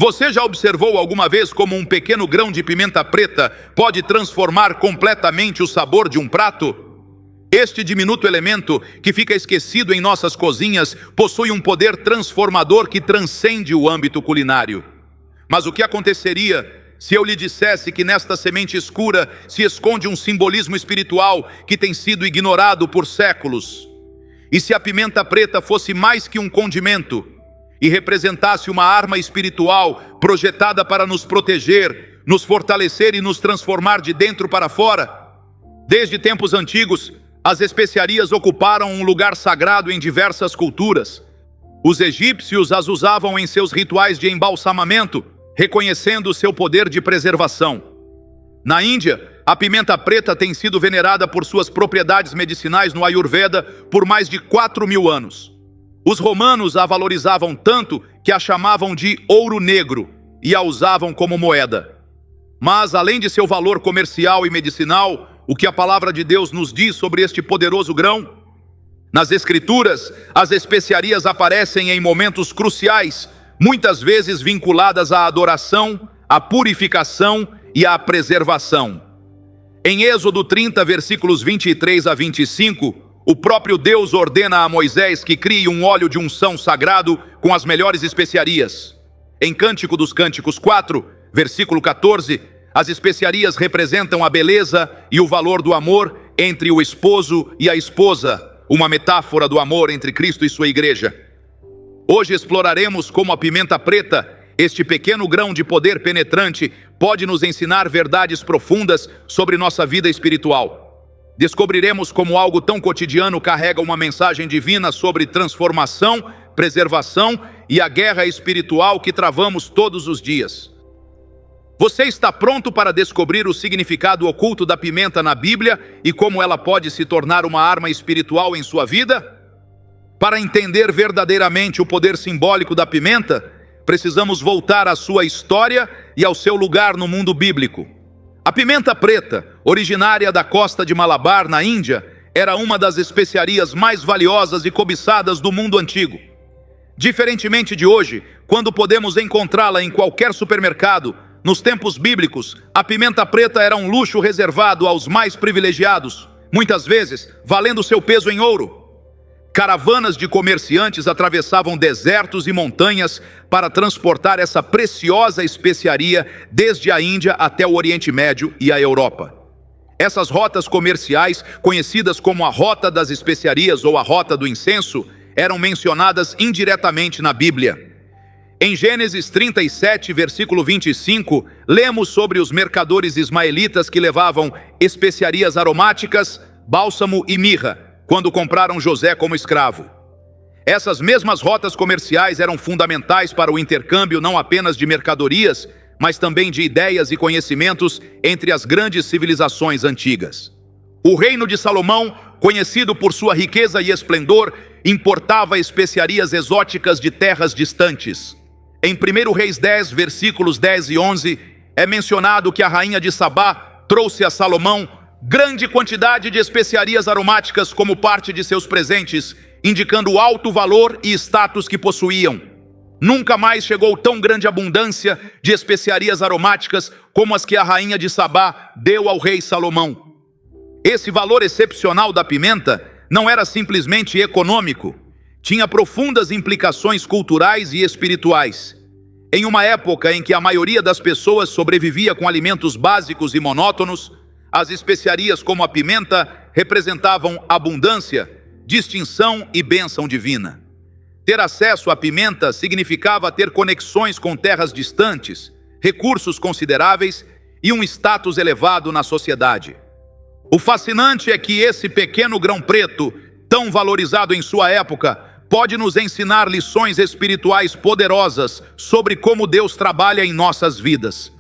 Você já observou alguma vez como um pequeno grão de pimenta preta pode transformar completamente o sabor de um prato? Este diminuto elemento, que fica esquecido em nossas cozinhas, possui um poder transformador que transcende o âmbito culinário. Mas o que aconteceria se eu lhe dissesse que nesta semente escura se esconde um simbolismo espiritual que tem sido ignorado por séculos? E se a pimenta preta fosse mais que um condimento e representasse uma arma espiritual projetada para nos proteger, nos fortalecer e nos transformar de dentro para fora? Desde tempos antigos, as especiarias ocuparam um lugar sagrado em diversas culturas. Os egípcios as usavam em seus rituais de embalsamamento, reconhecendo seu poder de preservação. Na Índia, a pimenta preta tem sido venerada por suas propriedades medicinais no Ayurveda por mais de 4.000 anos. Os romanos a valorizavam tanto que a chamavam de ouro negro e a usavam como moeda. Mas, além de seu valor comercial e medicinal, o que a palavra de Deus nos diz sobre este poderoso grão? Nas Escrituras, as especiarias aparecem em momentos cruciais, muitas vezes vinculadas à adoração, à purificação e à preservação. Em Êxodo 30, versículos 23 a 25, o próprio Deus ordena a Moisés que crie um óleo de unção sagrado com as melhores especiarias. Em Cântico dos Cânticos 4, versículo 14, as especiarias representam a beleza e o valor do amor entre o esposo e a esposa, uma metáfora do amor entre Cristo e sua igreja. Hoje exploraremos como a pimenta preta, este pequeno grão de poder penetrante, pode nos ensinar verdades profundas sobre nossa vida espiritual. Descobriremos como algo tão cotidiano carrega uma mensagem divina sobre transformação, preservação e a guerra espiritual que travamos todos os dias. Você está pronto para descobrir o significado oculto da pimenta na Bíblia e como ela pode se tornar uma arma espiritual em sua vida? Para entender verdadeiramente o poder simbólico da pimenta, precisamos voltar à sua história e ao seu lugar no mundo bíblico. A pimenta preta, originária da costa de Malabar, na Índia, era uma das especiarias mais valiosas e cobiçadas do mundo antigo. Diferentemente de hoje, quando podemos encontrá-la em qualquer supermercado, nos tempos bíblicos, a pimenta preta era um luxo reservado aos mais privilegiados, muitas vezes valendo seu peso em ouro. Caravanas de comerciantes atravessavam desertos e montanhas para transportar essa preciosa especiaria desde a Índia até o Oriente Médio e a Europa. Essas rotas comerciais, conhecidas como a Rota das Especiarias ou a Rota do Incenso, eram mencionadas indiretamente na Bíblia. Em Gênesis 37, versículo 25, lemos sobre os mercadores ismaelitas que levavam especiarias aromáticas, bálsamo e mirra, quando compraram José como escravo. Essas mesmas rotas comerciais eram fundamentais para o intercâmbio não apenas de mercadorias, mas também de ideias e conhecimentos entre as grandes civilizações antigas. O reino de Salomão, conhecido por sua riqueza e esplendor, importava especiarias exóticas de terras distantes. Em 1 Reis 10, versículos 10 e 11, é mencionado que a rainha de Sabá trouxe a Salomão grande quantidade de especiarias aromáticas como parte de seus presentes, indicando o alto valor e status que possuíam. Nunca mais chegou tão grande abundância de especiarias aromáticas como as que a rainha de Sabá deu ao rei Salomão. Esse valor excepcional da pimenta não era simplesmente econômico, tinha profundas implicações culturais e espirituais. Em uma época em que a maioria das pessoas sobrevivia com alimentos básicos e monótonos, as especiarias como a pimenta representavam abundância, distinção e bênção divina. Ter acesso à pimenta significava ter conexões com terras distantes, recursos consideráveis e um status elevado na sociedade. O fascinante é que esse pequeno grão preto, tão valorizado em sua época, pode nos ensinar lições espirituais poderosas sobre como Deus trabalha em nossas vidas.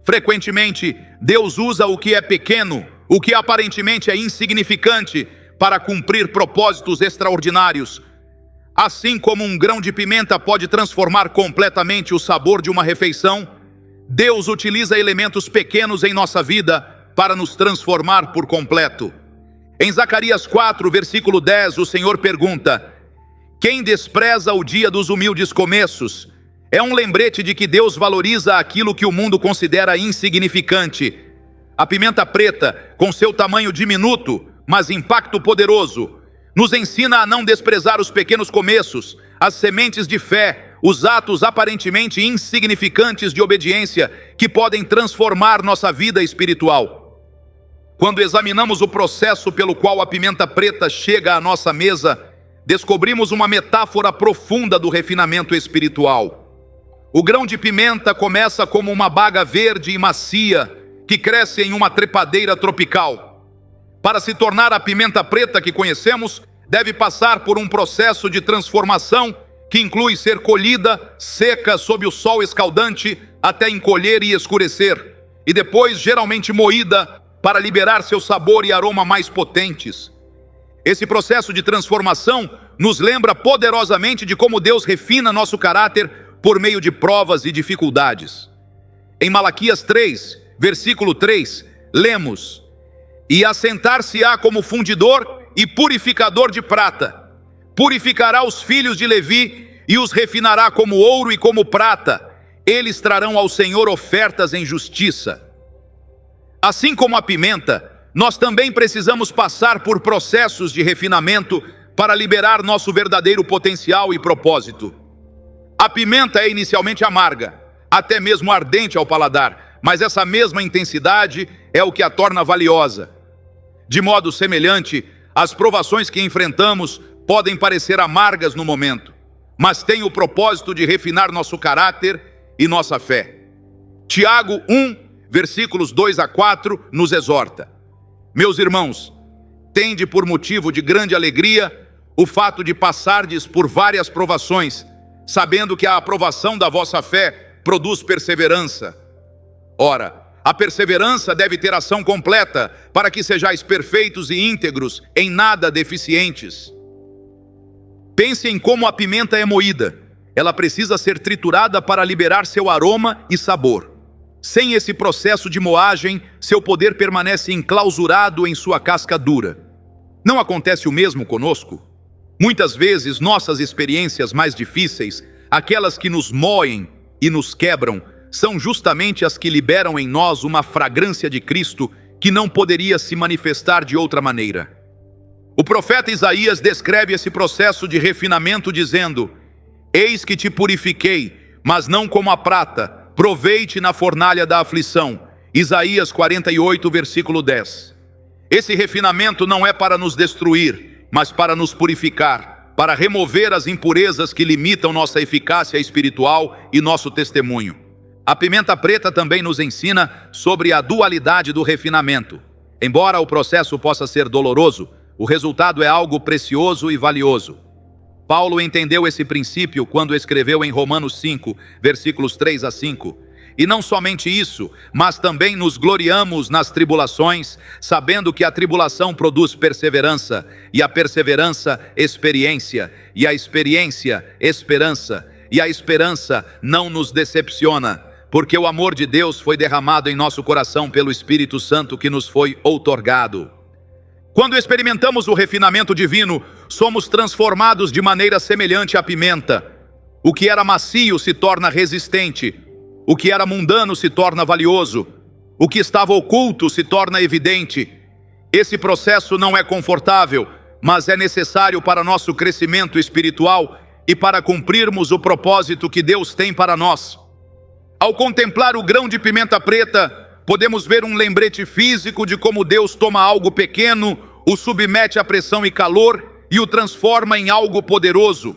Frequentemente, Deus usa o que é pequeno, o que aparentemente é insignificante, para cumprir propósitos extraordinários. Assim como um grão de pimenta pode transformar completamente o sabor de uma refeição, Deus utiliza elementos pequenos em nossa vida para nos transformar por completo. Em Zacarias 4, versículo 10, o Senhor pergunta: quem despreza o dia dos humildes começos? É um lembrete de que Deus valoriza aquilo que o mundo considera insignificante. A pimenta preta, com seu tamanho diminuto, mas impacto poderoso, nos ensina a não desprezar os pequenos começos, as sementes de fé, os atos aparentemente insignificantes de obediência que podem transformar nossa vida espiritual. Quando examinamos o processo pelo qual a pimenta preta chega à nossa mesa, descobrimos uma metáfora profunda do refinamento espiritual. O grão de pimenta começa como uma baga verde e macia que cresce em uma trepadeira tropical. Para se tornar a pimenta preta que conhecemos, deve passar por um processo de transformação que inclui ser colhida, seca sob o sol escaldante, até encolher e escurecer, e depois geralmente moída para liberar seu sabor e aroma mais potentes. Esse processo de transformação nos lembra poderosamente de como Deus refina nosso caráter por meio de provas e dificuldades. Em Malaquias 3, versículo 3, lemos: "E assentar-se-á como fundidor e purificador de prata. Purificará os filhos de Levi e os refinará como ouro e como prata. Eles trarão ao Senhor ofertas em justiça." Assim como a pimenta, nós também precisamos passar por processos de refinamento para liberar nosso verdadeiro potencial e propósito. A pimenta é inicialmente amarga, até mesmo ardente ao paladar, mas essa mesma intensidade é o que a torna valiosa. De modo semelhante, as provações que enfrentamos podem parecer amargas no momento, mas têm o propósito de refinar nosso caráter e nossa fé. Tiago 1, versículos 2 a 4, nos exorta: "Meus irmãos, tende por motivo de grande alegria o fato de passardes por várias provações, sabendo que a aprovação da vossa fé produz perseverança. Ora, a perseverança deve ter ação completa, para que sejais perfeitos e íntegros, em nada deficientes." Pense em como a pimenta é moída. Ela precisa ser triturada para liberar seu aroma e sabor. Sem esse processo de moagem, seu poder permanece enclausurado em sua casca dura. Não acontece o mesmo conosco? Muitas vezes, nossas experiências mais difíceis, aquelas que nos moem e nos quebram, são justamente as que liberam em nós uma fragrância de Cristo que não poderia se manifestar de outra maneira. O profeta Isaías descreve esse processo de refinamento dizendo: "Eis que te purifiquei, mas não como a prata, provei-te na fornalha da aflição." Isaías 48, versículo 10. Esse refinamento não é para nos destruir, mas para nos purificar, para remover as impurezas que limitam nossa eficácia espiritual e nosso testemunho. A pimenta preta também nos ensina sobre a dualidade do refinamento. Embora o processo possa ser doloroso, o resultado é algo precioso e valioso. Paulo entendeu esse princípio quando escreveu em Romanos 5, versículos 3 a 5. "E não somente isso, mas também nos gloriamos nas tribulações, sabendo que a tribulação produz perseverança, e a perseverança, experiência, e a experiência, esperança, e a esperança não nos decepciona, porque o amor de Deus foi derramado em nosso coração pelo Espírito Santo que nos foi outorgado." Quando experimentamos o refinamento divino, somos transformados de maneira semelhante à pimenta. O que era macio se torna resistente. O que era mundano se torna valioso. O que estava oculto se torna evidente. Esse processo não é confortável, mas é necessário para nosso crescimento espiritual e para cumprirmos o propósito que Deus tem para nós. Ao contemplar o grão de pimenta preta, podemos ver um lembrete físico de como Deus toma algo pequeno, o submete à pressão e calor e o transforma em algo poderoso.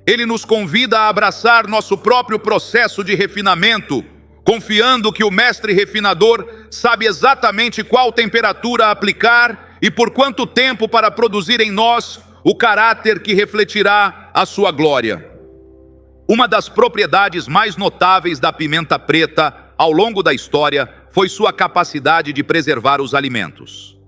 Ele nos convida a abraçar nosso próprio processo de refinamento, confiando que o mestre refinador sabe exatamente qual temperatura aplicar e por quanto tempo para produzir em nós o caráter que refletirá a sua glória. Uma das propriedades mais notáveis da pimenta preta ao longo da história foi sua capacidade de preservar os alimentos.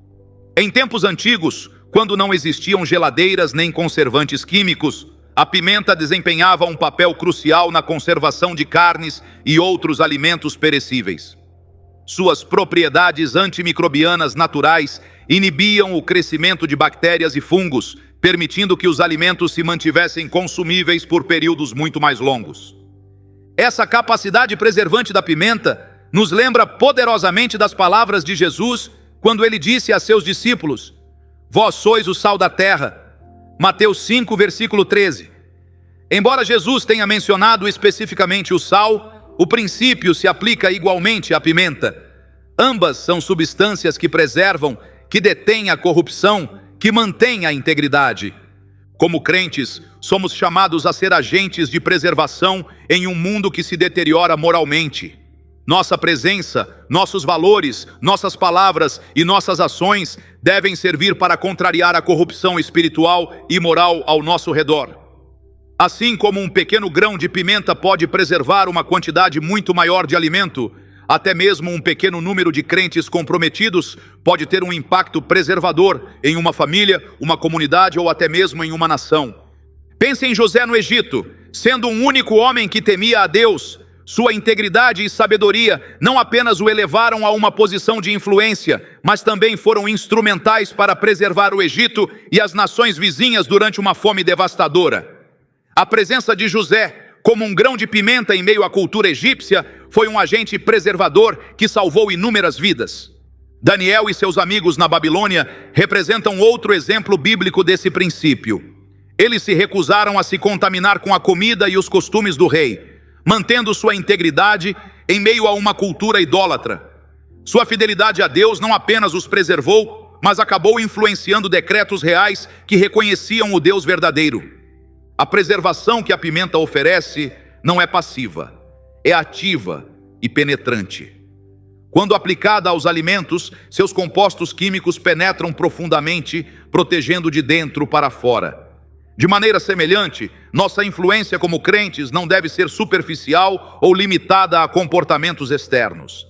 Em tempos antigos, quando não existiam geladeiras nem conservantes químicos, a pimenta desempenhava um papel crucial na conservação de carnes e outros alimentos perecíveis. Suas propriedades antimicrobianas naturais inibiam o crescimento de bactérias e fungos, permitindo que os alimentos se mantivessem consumíveis por períodos muito mais longos. Essa capacidade preservante da pimenta nos lembra poderosamente das palavras de Jesus quando ele disse a seus discípulos: vós sois o sal da terra. Mateus 5, versículo 13. Embora Jesus tenha mencionado especificamente o sal, o princípio se aplica igualmente à pimenta. Ambas são substâncias que preservam, que detêm a corrupção, que mantêm a integridade. Como crentes, somos chamados a ser agentes de preservação em um mundo que se deteriora moralmente. Nossa presença, nossos valores, nossas palavras e nossas ações devem servir para contrariar a corrupção espiritual e moral ao nosso redor. Assim como um pequeno grão de pimenta pode preservar uma quantidade muito maior de alimento, até mesmo um pequeno número de crentes comprometidos pode ter um impacto preservador em uma família, uma comunidade ou até mesmo em uma nação. Pense em José no Egito. Sendo um único homem que temia a Deus, sua integridade e sabedoria não apenas o elevaram a uma posição de influência, mas também foram instrumentais para preservar o Egito e as nações vizinhas durante uma fome devastadora. A presença de José, como um grão de pimenta em meio à cultura egípcia, foi um agente preservador que salvou inúmeras vidas. Daniel e seus amigos na Babilônia representam outro exemplo bíblico desse princípio. Eles se recusaram a se contaminar com a comida e os costumes do rei, mantendo sua integridade em meio a uma cultura idólatra. Sua fidelidade a Deus não apenas os preservou, mas acabou influenciando decretos reais que reconheciam o Deus verdadeiro. A preservação que a pimenta oferece não é passiva, é ativa e penetrante. Quando aplicada aos alimentos, seus compostos químicos penetram profundamente, protegendo de dentro para fora. De maneira semelhante, nossa influência como crentes não deve ser superficial ou limitada a comportamentos externos.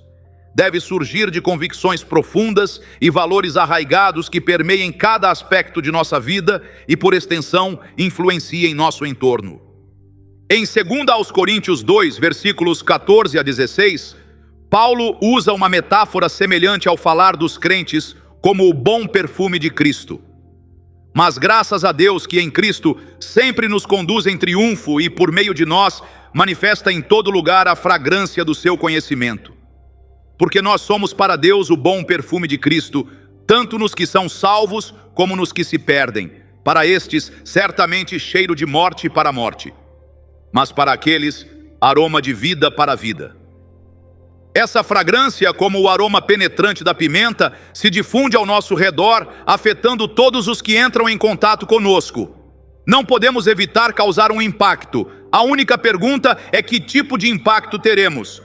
Deve surgir de convicções profundas e valores arraigados que permeiem cada aspecto de nossa vida e, por extensão, influenciem nosso entorno. Em 2 Coríntios 2, versículos 14 a 16, Paulo usa uma metáfora semelhante ao falar dos crentes como o bom perfume de Cristo. Mas graças a Deus que em Cristo sempre nos conduz em triunfo e por meio de nós manifesta em todo lugar a fragrância do seu conhecimento. Porque nós somos para Deus o bom perfume de Cristo, tanto nos que são salvos como nos que se perdem. Para estes, certamente cheiro de morte para a morte, mas para aqueles, aroma de vida para a vida. Essa fragrância, como o aroma penetrante da pimenta, se difunde ao nosso redor, afetando todos os que entram em contato conosco. Não podemos evitar causar um impacto. A única pergunta é que tipo de impacto teremos.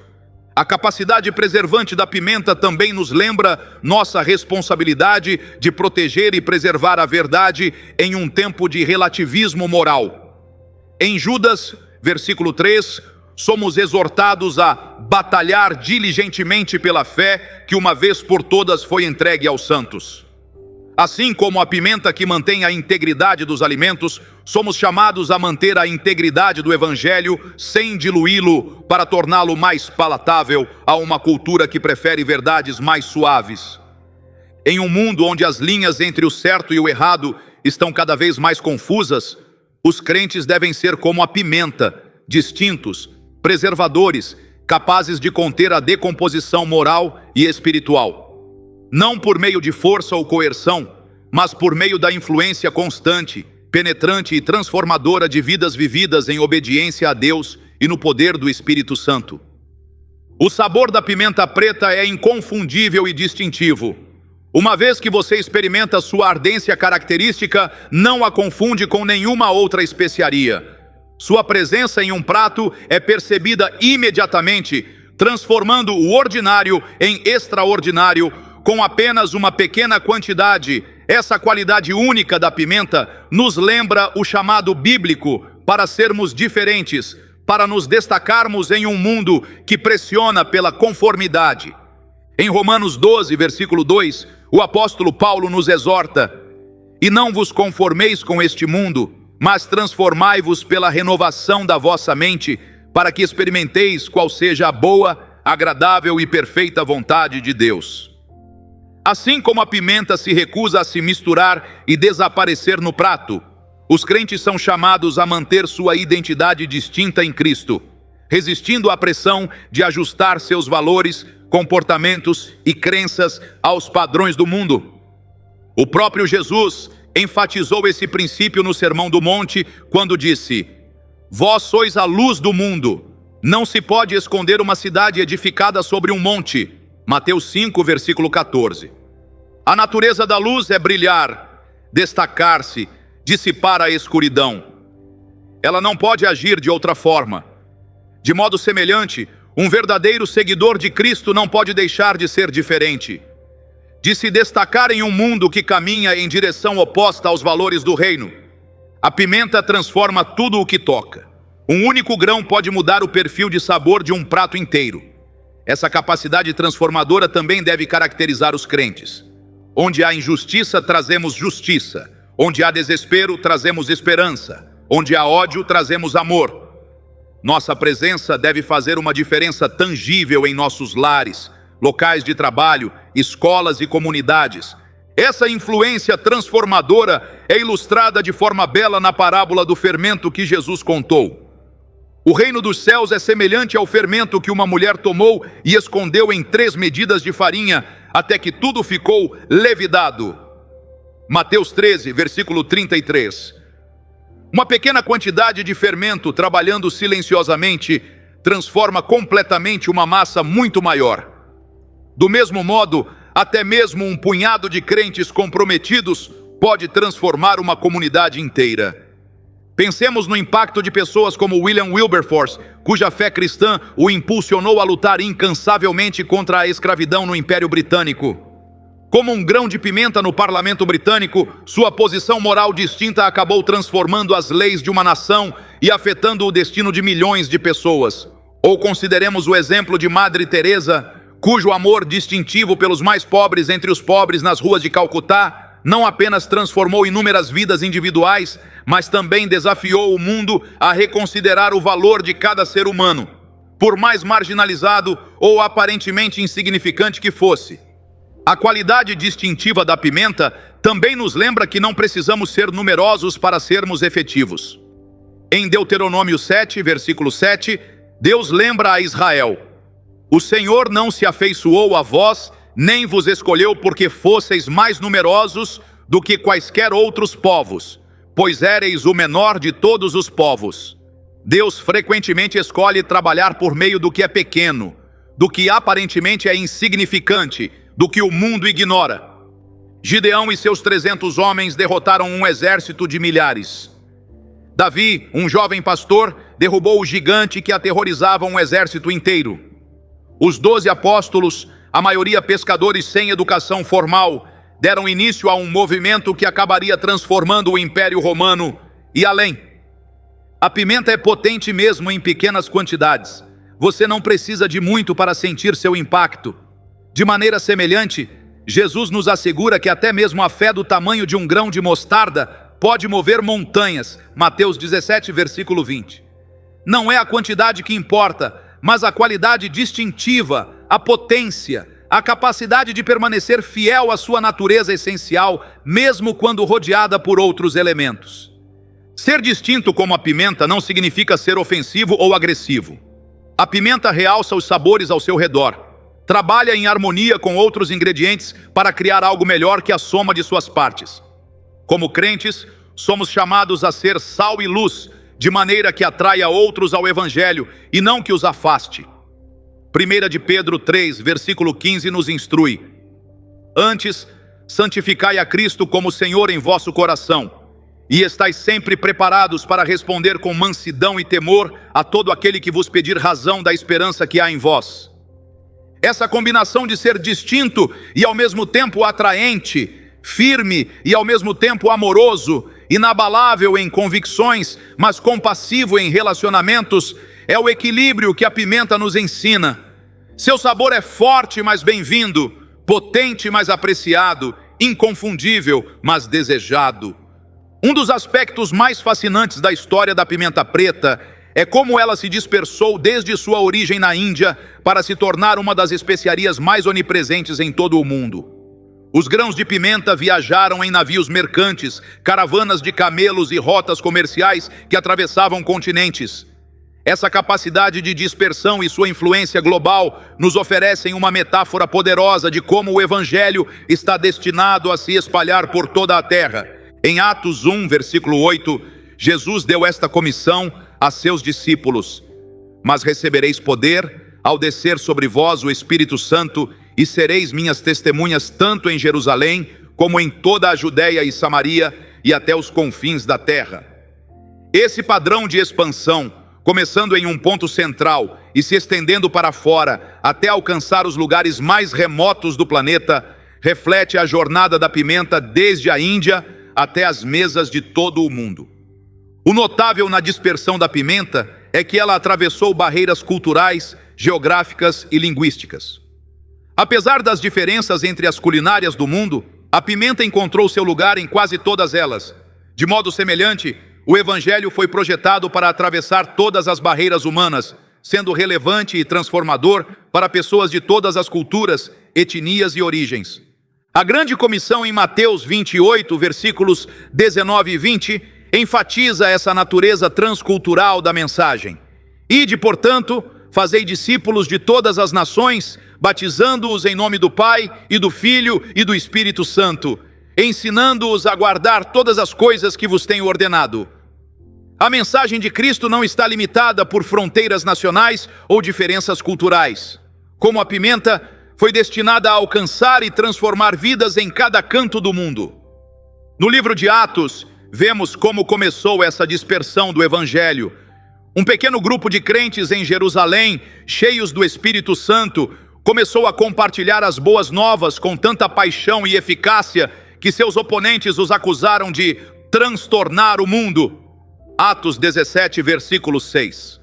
A capacidade preservante da pimenta também nos lembra nossa responsabilidade de proteger e preservar a verdade em um tempo de relativismo moral. Em Judas, versículo 3, somos exortados a batalhar diligentemente pela fé que uma vez por todas foi entregue aos santos. Assim como a pimenta que mantém a integridade dos alimentos, somos chamados a manter a integridade do Evangelho sem diluí-lo para torná-lo mais palatável a uma cultura que prefere verdades mais suaves. Em um mundo onde as linhas entre o certo e o errado estão cada vez mais confusas, os crentes devem ser como a pimenta, distintos, preservadores, capazes de conter a decomposição moral e espiritual. Não por meio de força ou coerção, mas por meio da influência constante, penetrante e transformadora de vidas vividas em obediência a Deus e no poder do Espírito Santo. O sabor da pimenta preta é inconfundível e distintivo. Uma vez que você experimenta sua ardência característica, não a confunde com nenhuma outra especiaria. Sua presença em um prato é percebida imediatamente, transformando o ordinário em extraordinário, com apenas uma pequena quantidade. Essa qualidade única da pimenta nos lembra o chamado bíblico para sermos diferentes, para nos destacarmos em um mundo que pressiona pela conformidade. Em Romanos 12, versículo 2, o apóstolo Paulo nos exorta: e não vos conformeis com este mundo, mas transformai-vos pela renovação da vossa mente, para que experimenteis qual seja a boa, agradável e perfeita vontade de Deus. Assim como a pimenta se recusa a se misturar e desaparecer no prato, os crentes são chamados a manter sua identidade distinta em Cristo. resistindo à pressão de ajustar seus valores, comportamentos e crenças aos padrões do mundo. O próprio Jesus enfatizou esse princípio no Sermão do Monte, quando disse: Vós sois a luz do mundo. Não se pode esconder uma cidade edificada sobre um monte. Mateus 5, versículo 14. A natureza da luz é brilhar, destacar-se, dissipar a escuridão. Ela não pode agir de outra forma. De modo semelhante, um verdadeiro seguidor de Cristo não pode deixar de ser diferente, de se destacar em um mundo que caminha em direção oposta aos valores do reino. A pimenta transforma tudo o que toca. Um único grão pode mudar o perfil de sabor de um prato inteiro. Essa capacidade transformadora também deve caracterizar os crentes. Onde há injustiça, trazemos justiça. Onde há desespero, trazemos esperança. Onde há ódio, trazemos amor. Nossa presença deve fazer uma diferença tangível em nossos lares, locais de trabalho, escolas e comunidades. Essa influência transformadora é ilustrada de forma bela na parábola do fermento que Jesus contou. O reino dos céus é semelhante ao fermento que uma mulher tomou e escondeu em 3 medidas de farinha, até que tudo ficou levidado. Mateus 13, versículo 33. Uma pequena quantidade de fermento, trabalhando silenciosamente, transforma completamente uma massa muito maior. Do mesmo modo, até mesmo um punhado de crentes comprometidos pode transformar uma comunidade inteira. Pensemos no impacto de pessoas como William Wilberforce, cuja fé cristã o impulsionou a lutar incansavelmente contra a escravidão no Império Britânico. Como um grão de pimenta no parlamento britânico, sua posição moral distinta acabou transformando as leis de uma nação e afetando o destino de milhões de pessoas. Ou consideremos o exemplo de Madre Teresa, cujo amor distintivo pelos mais pobres entre os pobres nas ruas de Calcutá não apenas transformou inúmeras vidas individuais, mas também desafiou o mundo a reconsiderar o valor de cada ser humano, por mais marginalizado ou aparentemente insignificante que fosse. A qualidade distintiva da pimenta também nos lembra que não precisamos ser numerosos para sermos efetivos. Em Deuteronômio 7, versículo 7, Deus lembra a Israel: O Senhor não se afeiçoou a vós, nem vos escolheu porque fosseis mais numerosos do que quaisquer outros povos, pois éreis o menor de todos os povos. Deus frequentemente escolhe trabalhar por meio do que é pequeno, do que aparentemente é insignificante, do que o mundo ignora. Gideão e seus 300 homens derrotaram um exército de milhares. Davi, um jovem pastor, derrubou o gigante que aterrorizava um exército inteiro. Os 12 apóstolos, a maioria pescadores sem educação formal, deram início a um movimento que acabaria transformando o Império Romano e além. A pimenta é potente mesmo em pequenas quantidades. Você não precisa de muito para sentir seu impacto. De maneira semelhante, Jesus nos assegura que até mesmo a fé do tamanho de um grão de mostarda pode mover montanhas. Mateus 17, versículo 20. Não é a quantidade que importa, mas a qualidade distintiva, a potência, a capacidade de permanecer fiel à sua natureza essencial, mesmo quando rodeada por outros elementos. Ser distinto como a pimenta não significa ser ofensivo ou agressivo. A pimenta realça os sabores ao seu redor. Trabalha em harmonia com outros ingredientes para criar algo melhor que a soma de suas partes. Como crentes, somos chamados a ser sal e luz, de maneira que atraia outros ao Evangelho e não que os afaste. 1 de Pedro 3, versículo 15 nos instrui: Antes, santificai a Cristo como Senhor em vosso coração, e estais sempre preparados para responder com mansidão e temor a todo aquele que vos pedir razão da esperança que há em vós. Essa combinação de ser distinto e ao mesmo tempo atraente, firme e ao mesmo tempo amoroso, inabalável em convicções, mas compassivo em relacionamentos, é o equilíbrio que a pimenta nos ensina. Seu sabor é forte, mas bem-vindo, potente, mas apreciado, inconfundível, mas desejado. Um dos aspectos mais fascinantes da história da pimenta preta é como ela se dispersou desde sua origem na Índia para se tornar uma das especiarias mais onipresentes em todo o mundo. Os grãos de pimenta viajaram em navios mercantes, caravanas de camelos e rotas comerciais que atravessavam continentes. Essa capacidade de dispersão e sua influência global nos oferecem uma metáfora poderosa de como o Evangelho está destinado a se espalhar por toda a terra. Em Atos 1, versículo 8, Jesus deu esta comissão a seus discípulos: mas recebereis poder ao descer sobre vós o Espírito Santo, e sereis minhas testemunhas tanto em Jerusalém, como em toda a Judéia e Samaria, e até os confins da terra. Esse padrão de expansão, começando em um ponto central e se estendendo para fora até alcançar os lugares mais remotos do planeta, reflete a jornada da pimenta desde a Índia até as mesas de todo o mundo. O notável na dispersão da pimenta é que ela atravessou barreiras culturais, geográficas e linguísticas. Apesar das diferenças entre as culinárias do mundo, a pimenta encontrou seu lugar em quase todas elas. De modo semelhante, o Evangelho foi projetado para atravessar todas as barreiras humanas, sendo relevante e transformador para pessoas de todas as culturas, etnias e origens. A grande comissão em Mateus 28, versículos 19 e 20, enfatiza essa natureza transcultural da mensagem. Ide, portanto, fazei discípulos de todas as nações, batizando-os em nome do Pai, e do Filho e do Espírito Santo, ensinando-os a guardar todas as coisas que vos tenho ordenado. A mensagem de Cristo não está limitada por fronteiras nacionais ou diferenças culturais. Como a pimenta, foi destinada a alcançar e transformar vidas em cada canto do mundo. No livro de Atos, vemos como começou essa dispersão do Evangelho. Um pequeno grupo de crentes em Jerusalém, cheios do Espírito Santo, começou a compartilhar as boas novas com tanta paixão e eficácia que seus oponentes os acusaram de transtornar o mundo. Atos 17, versículo 6.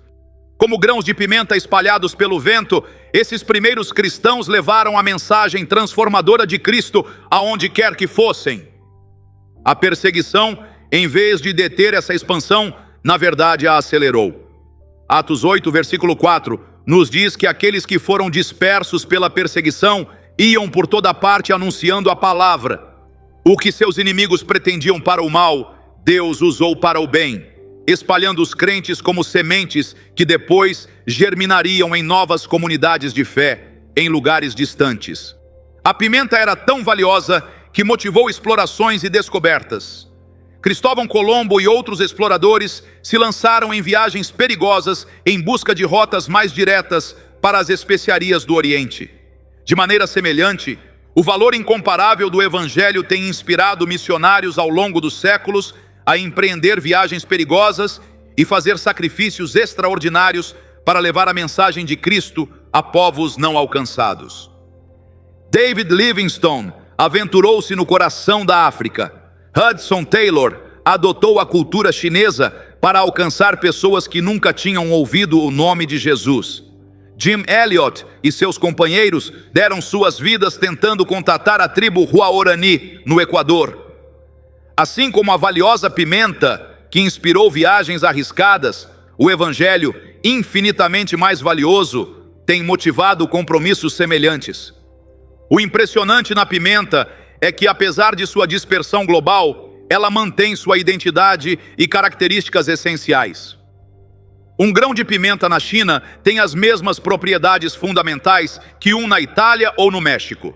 Como grãos de pimenta espalhados pelo vento, esses primeiros cristãos levaram a mensagem transformadora de Cristo aonde quer que fossem. A perseguição, em vez de deter essa expansão, na verdade a acelerou. Atos 8, versículo 4, nos diz que aqueles que foram dispersos pela perseguição iam por toda parte anunciando a palavra. O que seus inimigos pretendiam para o mal, Deus usou para o bem, espalhando os crentes como sementes que depois germinariam em novas comunidades de fé, em lugares distantes. A pimenta era tão valiosa que motivou explorações e descobertas. Cristóvão Colombo e outros exploradores se lançaram em viagens perigosas em busca de rotas mais diretas para as especiarias do Oriente. De maneira semelhante, o valor incomparável do Evangelho tem inspirado missionários ao longo dos séculos a empreender viagens perigosas e fazer sacrifícios extraordinários para levar a mensagem de Cristo a povos não alcançados. David Livingstone aventurou-se no coração da África. Hudson Taylor adotou a cultura chinesa para alcançar pessoas que nunca tinham ouvido o nome de Jesus. Jim Elliot e seus companheiros deram suas vidas tentando contatar a tribo Huaorani, no Equador. Assim como a valiosa pimenta, que inspirou viagens arriscadas, o Evangelho, infinitamente mais valioso, tem motivado compromissos semelhantes. O impressionante na pimenta é que, apesar de sua dispersão global, ela mantém sua identidade e características essenciais. Um grão de pimenta na China tem as mesmas propriedades fundamentais que um na Itália ou no México.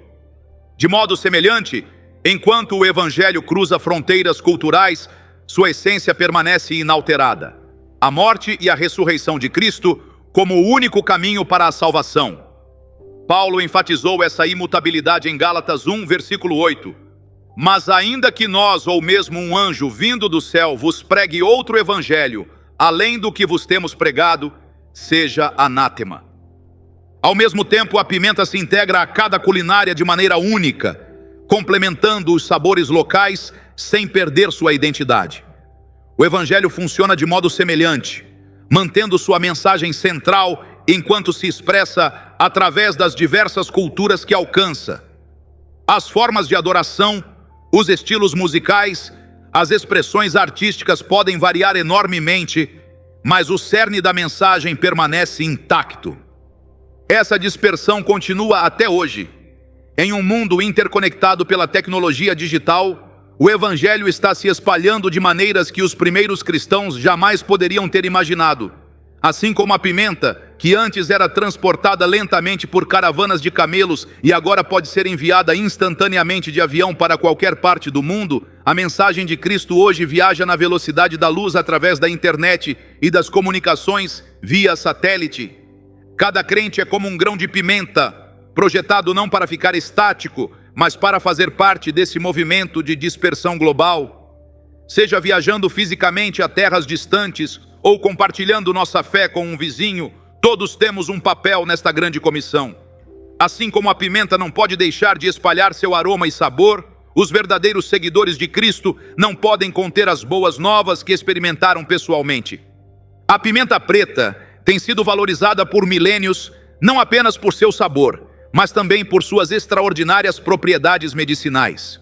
De modo semelhante, enquanto o Evangelho cruza fronteiras culturais, sua essência permanece inalterada. A morte e a ressurreição de Cristo como o único caminho para a salvação. Paulo enfatizou essa imutabilidade em Gálatas 1, versículo 8. Mas ainda que nós, ou mesmo um anjo vindo do céu, vos pregue outro evangelho, além do que vos temos pregado, seja anátema. Ao mesmo tempo, a pimenta se integra a cada culinária de maneira única, complementando os sabores locais sem perder sua identidade. O Evangelho funciona de modo semelhante, mantendo sua mensagem central enquanto se expressa através das diversas culturas que alcança. As formas de adoração, os estilos musicais, as expressões artísticas podem variar enormemente, mas o cerne da mensagem permanece intacto. Essa dispersão continua até hoje. Em um mundo interconectado pela tecnologia digital, o Evangelho está se espalhando de maneiras que os primeiros cristãos jamais poderiam ter imaginado. Assim como a pimenta, que antes era transportada lentamente por caravanas de camelos e agora pode ser enviada instantaneamente de avião para qualquer parte do mundo, a mensagem de Cristo hoje viaja na velocidade da luz através da internet e das comunicações via satélite. Cada crente é como um grão de pimenta, projetado não para ficar estático, mas para fazer parte desse movimento de dispersão global. Seja viajando fisicamente a terras distantes ou compartilhando nossa fé com um vizinho, todos temos um papel nesta grande comissão. Assim como a pimenta não pode deixar de espalhar seu aroma e sabor, os verdadeiros seguidores de Cristo não podem conter as boas novas que experimentaram pessoalmente. A pimenta preta tem sido valorizada por milênios, não apenas por seu sabor, mas também por suas extraordinárias propriedades medicinais.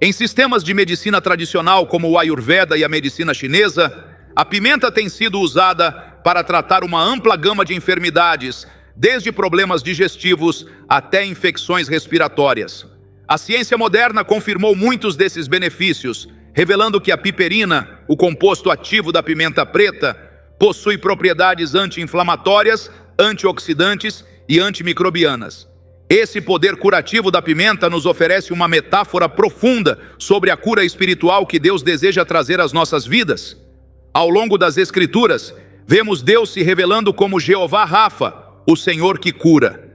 Em sistemas de medicina tradicional como o Ayurveda e a medicina chinesa, a pimenta tem sido usada para tratar uma ampla gama de enfermidades, desde problemas digestivos até infecções respiratórias. A ciência moderna confirmou muitos desses benefícios, revelando que a piperina, o composto ativo da pimenta preta, possui propriedades anti-inflamatórias, antioxidantes e antimicrobianas. Esse poder curativo da pimenta nos oferece uma metáfora profunda sobre a cura espiritual que Deus deseja trazer às nossas vidas. Ao longo das Escrituras, vemos Deus se revelando como Jeová Rafa, o Senhor que cura.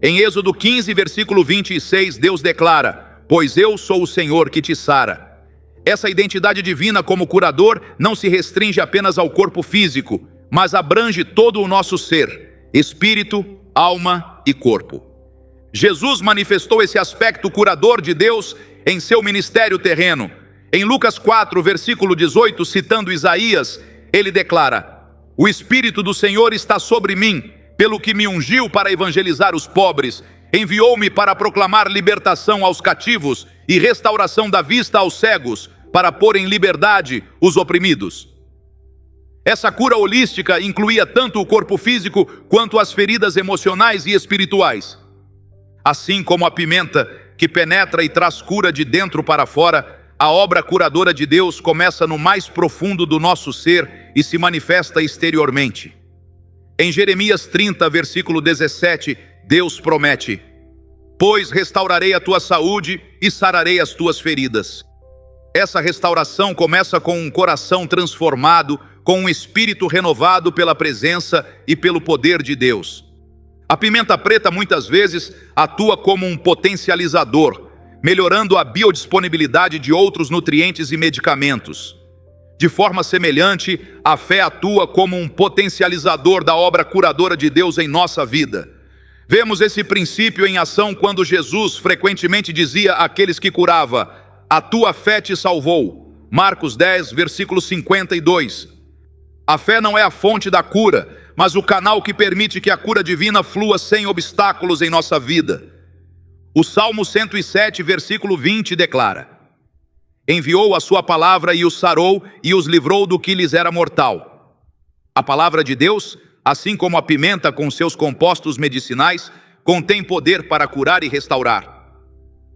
Em Êxodo 15, versículo 26, Deus declara: "Pois eu sou o Senhor que te sara." Essa identidade divina como curador não se restringe apenas ao corpo físico, mas abrange todo o nosso ser, espírito, alma e corpo. Jesus manifestou esse aspecto curador de Deus em seu ministério terreno. Em Lucas 4, versículo 18, citando Isaías, ele declara: "O Espírito do Senhor está sobre mim, pelo que me ungiu para evangelizar os pobres, enviou-me para proclamar libertação aos cativos e restauração da vista aos cegos, para pôr em liberdade os oprimidos." Essa cura holística incluía tanto o corpo físico quanto as feridas emocionais e espirituais. Assim como a pimenta, que penetra e traz cura de dentro para fora, a obra curadora de Deus começa no mais profundo do nosso ser e se manifesta exteriormente. Em Jeremias 30, versículo 17, Deus promete: "Pois restaurarei a tua saúde e sararei as tuas feridas." Essa restauração começa com um coração transformado, com um espírito renovado pela presença e pelo poder de Deus. A pimenta preta muitas vezes atua como um potencializador, melhorando a biodisponibilidade de outros nutrientes e medicamentos. De forma semelhante, a fé atua como um potencializador da obra curadora de Deus em nossa vida. Vemos esse princípio em ação quando Jesus frequentemente dizia àqueles que curava: "A tua fé te salvou." Marcos 10, versículo 52. A fé não é a fonte da cura, mas o canal que permite que a cura divina flua sem obstáculos em nossa vida. O Salmo 107, versículo 20 declara: "Enviou a sua palavra e os sarou e os livrou do que lhes era mortal." A palavra de Deus, assim como a pimenta com seus compostos medicinais, contém poder para curar e restaurar.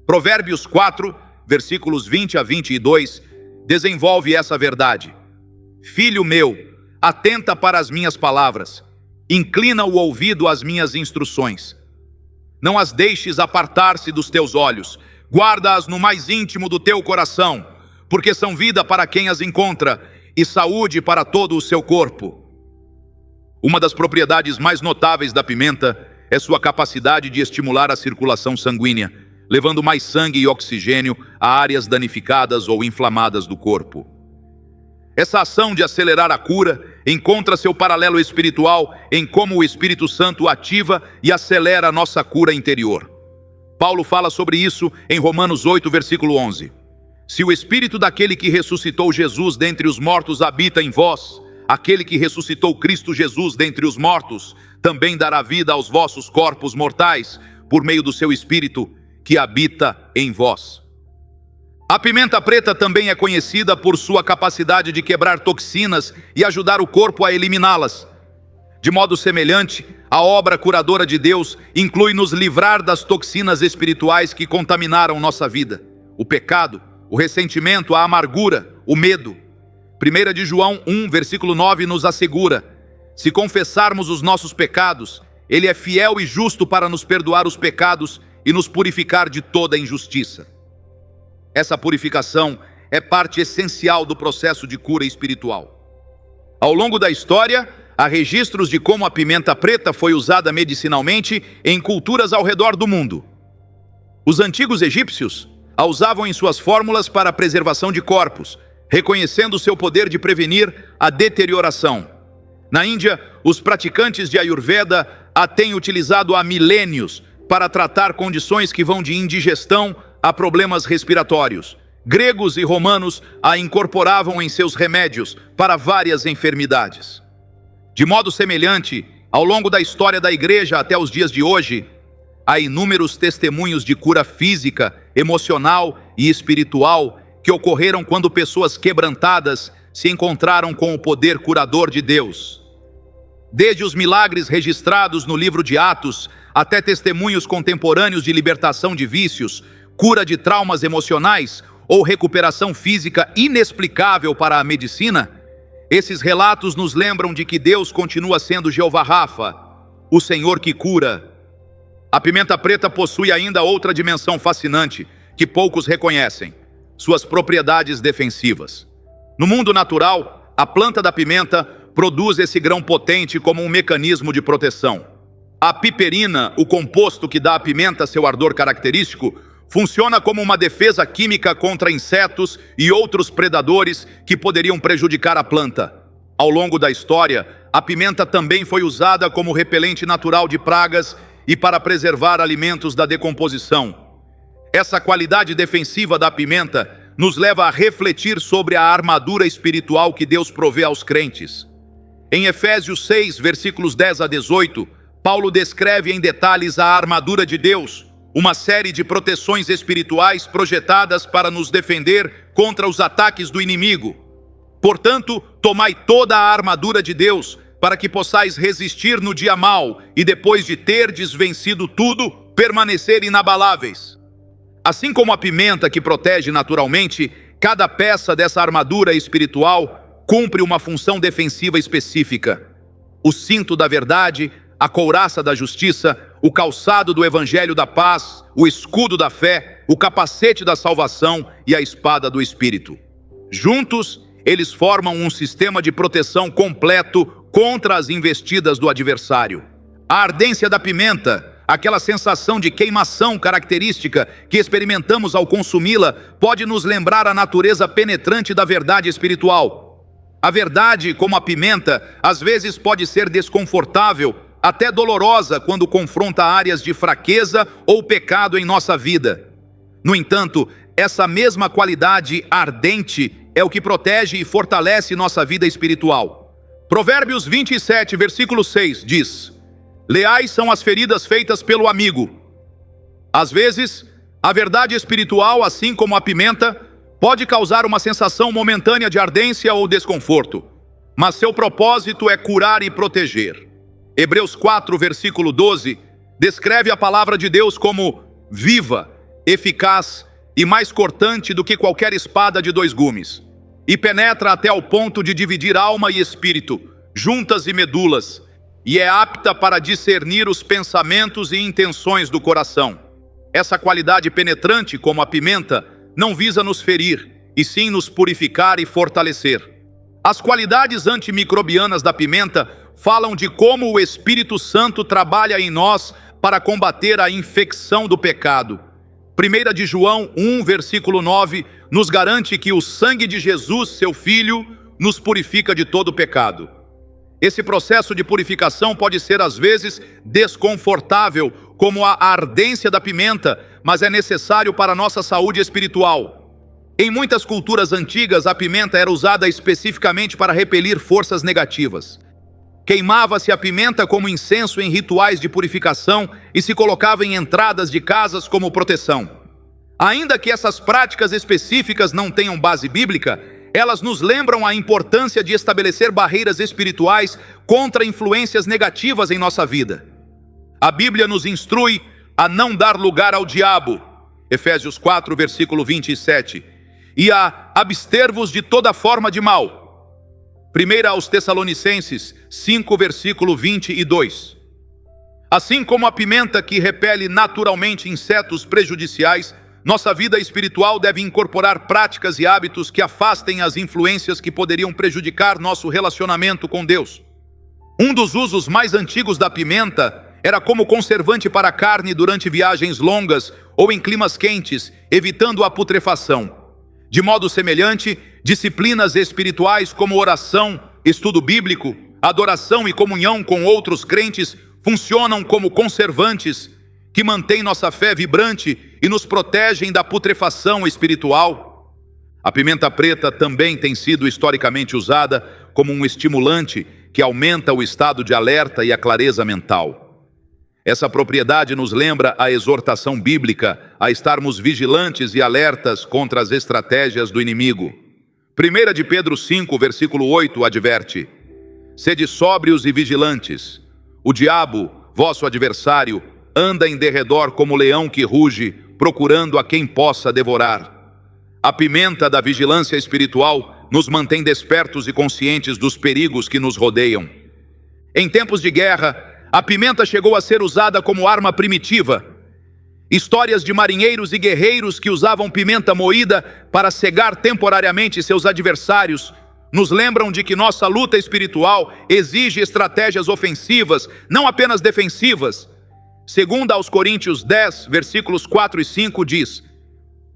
Provérbios 4, versículos 20 a 22, desenvolve essa verdade: "Filho meu, atenta para as minhas palavras, inclina o ouvido às minhas instruções. Não as deixes apartar-se dos teus olhos, guarda-as no mais íntimo do teu coração, porque são vida para quem as encontra e saúde para todo o seu corpo." Uma das propriedades mais notáveis da pimenta é sua capacidade de estimular a circulação sanguínea, levando mais sangue e oxigênio a áreas danificadas ou inflamadas do corpo. Essa ação de acelerar a cura encontra seu paralelo espiritual em como o Espírito Santo ativa e acelera a nossa cura interior. Paulo fala sobre isso em Romanos 8, versículo 11. "Se o Espírito daquele que ressuscitou Jesus dentre os mortos habita em vós, aquele que ressuscitou Cristo Jesus dentre os mortos também dará vida aos vossos corpos mortais, por meio do seu Espírito que habita em vós." A pimenta preta também é conhecida por sua capacidade de quebrar toxinas e ajudar o corpo a eliminá-las. De modo semelhante, a obra curadora de Deus inclui nos livrar das toxinas espirituais que contaminaram nossa vida: o pecado, o ressentimento, a amargura, o medo. 1 de João 1, versículo 9 nos assegura: Se confessarmos os nossos pecados, Ele é fiel e justo para nos perdoar os pecados e nos purificar de toda injustiça. Essa purificação é parte essencial do processo de cura espiritual. Ao longo da história, há registros de como a pimenta preta foi usada medicinalmente em culturas ao redor do mundo. Os antigos egípcios a usavam em suas fórmulas para a preservação de corpos, reconhecendo seu poder de prevenir a deterioração. Na Índia, os praticantes de Ayurveda a têm utilizado há milênios para tratar condições que vão de indigestão a problemas respiratórios. Gregos e romanos a incorporavam em seus remédios para várias enfermidades. De modo semelhante, ao longo da história da Igreja até os dias de hoje, há inúmeros testemunhos de cura física, emocional e espiritual que ocorreram quando pessoas quebrantadas se encontraram com o poder curador de Deus. Desde os milagres registrados no livro de Atos, até testemunhos contemporâneos de libertação de vícios, cura de traumas emocionais ou recuperação física inexplicável para a medicina, esses relatos nos lembram de que Deus continua sendo Jeová Rafa, o Senhor que cura. A pimenta preta possui ainda outra dimensão fascinante que poucos reconhecem: suas propriedades defensivas. No mundo natural, a planta da pimenta produz esse grão potente como um mecanismo de proteção. A piperina, o composto que dá à pimenta seu ardor característico, funciona como uma defesa química contra insetos e outros predadores que poderiam prejudicar a planta. Ao longo da história, a pimenta também foi usada como repelente natural de pragas e para preservar alimentos da decomposição. Essa qualidade defensiva da pimenta nos leva a refletir sobre a armadura espiritual que Deus provê aos crentes. Em Efésios 6, versículos 10 a 18, Paulo descreve em detalhes a armadura de Deus, uma série de proteções espirituais projetadas para nos defender contra os ataques do inimigo. Portanto, tomai toda a armadura de Deus, para que possais resistir no dia mau e, depois de terdes vencido tudo, permanecer inabaláveis. Assim como a pimenta que protege naturalmente, cada peça dessa armadura espiritual cumpre uma função defensiva específica. O cinto da verdade, a couraça da justiça, o calçado do evangelho da paz, o escudo da fé, o capacete da salvação e a espada do Espírito. Juntos, eles formam um sistema de proteção completo contra as investidas do adversário. A ardência da pimenta, aquela sensação de queimação característica que experimentamos ao consumi-la, pode nos lembrar a natureza penetrante da verdade espiritual. A verdade, como a pimenta, às vezes pode ser desconfortável, até dolorosa quando confronta áreas de fraqueza ou pecado em nossa vida. No entanto, essa mesma qualidade ardente é o que protege e fortalece nossa vida espiritual. Provérbios 27, versículo 6 diz: leais são as feridas feitas pelo amigo. Às vezes, a verdade espiritual, assim como a pimenta, pode causar uma sensação momentânea de ardência ou desconforto, mas seu propósito é curar e proteger. Hebreus 4, versículo 12, descreve a palavra de Deus como viva, eficaz e mais cortante do que qualquer espada de dois gumes, e penetra até ao ponto de dividir alma e espírito, juntas e medulas, e é apta para discernir os pensamentos e intenções do coração. Essa qualidade penetrante, como a pimenta, não visa nos ferir, e sim nos purificar e fortalecer. As qualidades antimicrobianas da pimenta falam de como o Espírito Santo trabalha em nós para combater a infecção do pecado. 1 de João 1, versículo 9, nos garante que o sangue de Jesus, seu Filho, nos purifica de todo pecado. Esse processo de purificação pode ser, às vezes, desconfortável, como a ardência da pimenta, mas é necessário para a nossa saúde espiritual. Em muitas culturas antigas, a pimenta era usada especificamente para repelir forças negativas. Queimava-se a pimenta como incenso em rituais de purificação e se colocava em entradas de casas como proteção. Ainda que essas práticas específicas não tenham base bíblica, elas nos lembram a importância de estabelecer barreiras espirituais contra influências negativas em nossa vida. A Bíblia nos instrui a não dar lugar ao diabo, Efésios 4, versículo 27, e a abster-vos de toda forma de mal. Primeira aos Tessalonicenses 5, versículo 22. Assim como a pimenta que repele naturalmente insetos prejudiciais, nossa vida espiritual deve incorporar práticas e hábitos que afastem as influências que poderiam prejudicar nosso relacionamento com Deus. Um dos usos mais antigos da pimenta era como conservante para a carne durante viagens longas ou em climas quentes, evitando a putrefação. De modo semelhante, disciplinas espirituais como oração, estudo bíblico, adoração e comunhão com outros crentes funcionam como conservantes que mantêm nossa fé vibrante e nos protegem da putrefação espiritual. A pimenta preta também tem sido historicamente usada como um estimulante que aumenta o estado de alerta e a clareza mental. Essa propriedade nos lembra a exortação bíblica a estarmos vigilantes e alertas contra as estratégias do inimigo. 1 de Pedro 5, versículo 8 adverte: sede sóbrios e vigilantes. O diabo, vosso adversário, anda em derredor como leão que ruge, procurando a quem possa devorar. A pimenta da vigilância espiritual nos mantém despertos e conscientes dos perigos que nos rodeiam. Em tempos de guerra, a pimenta chegou a ser usada como arma primitiva. Histórias de marinheiros e guerreiros que usavam pimenta moída para cegar temporariamente seus adversários nos lembram de que nossa luta espiritual exige estratégias ofensivas, não apenas defensivas. Segundo aos Coríntios 10, versículos 4 e 5 diz: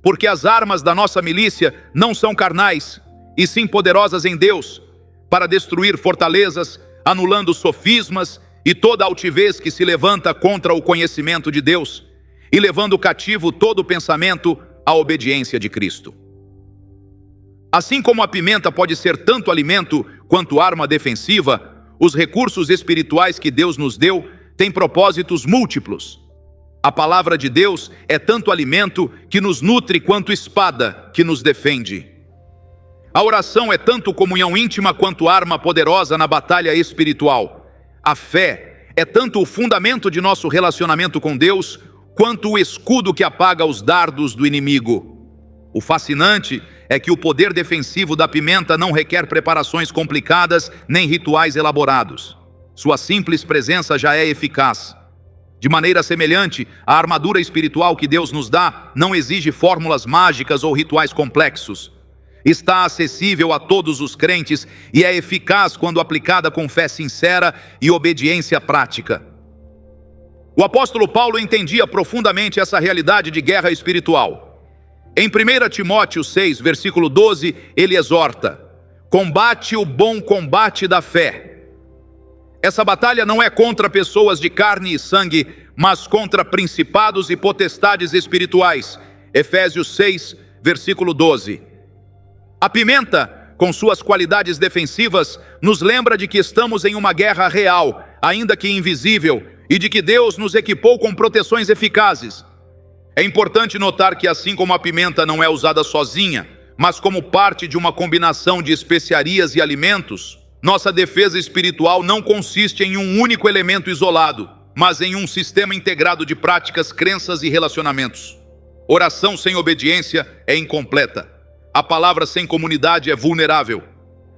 porque as armas da nossa milícia não são carnais, e sim poderosas em Deus, para destruir fortalezas, anulando sofismas e toda altivez que se levanta contra o conhecimento de Deus, e levando cativo todo pensamento à obediência de Cristo. Assim como a pimenta pode ser tanto alimento quanto arma defensiva, os recursos espirituais que Deus nos deu têm propósitos múltiplos. A palavra de Deus é tanto alimento que nos nutre quanto espada que nos defende. A oração é tanto comunhão íntima quanto arma poderosa na batalha espiritual. A fé é tanto o fundamento de nosso relacionamento com Deus quanto o escudo que apaga os dardos do inimigo. O fascinante é que o poder defensivo da pimenta não requer preparações complicadas nem rituais elaborados. Sua simples presença já é eficaz. De maneira semelhante, a armadura espiritual que Deus nos dá não exige fórmulas mágicas ou rituais complexos. Está acessível a todos os crentes e é eficaz quando aplicada com fé sincera e obediência prática. O apóstolo Paulo entendia profundamente essa realidade de guerra espiritual. Em 1 Timóteo 6, versículo 12, ele exorta: combate o bom combate da fé. Essa batalha não é contra pessoas de carne e sangue, mas contra principados e potestades espirituais. Efésios 6, versículo 12. A pimenta, com suas qualidades defensivas, nos lembra de que estamos em uma guerra real, ainda que invisível, e de que Deus nos equipou com proteções eficazes. É importante notar que, assim como a pimenta não é usada sozinha, mas como parte de uma combinação de especiarias e alimentos, nossa defesa espiritual não consiste em um único elemento isolado, mas em um sistema integrado de práticas, crenças e relacionamentos. Oração sem obediência é incompleta. A palavra sem comunidade é vulnerável.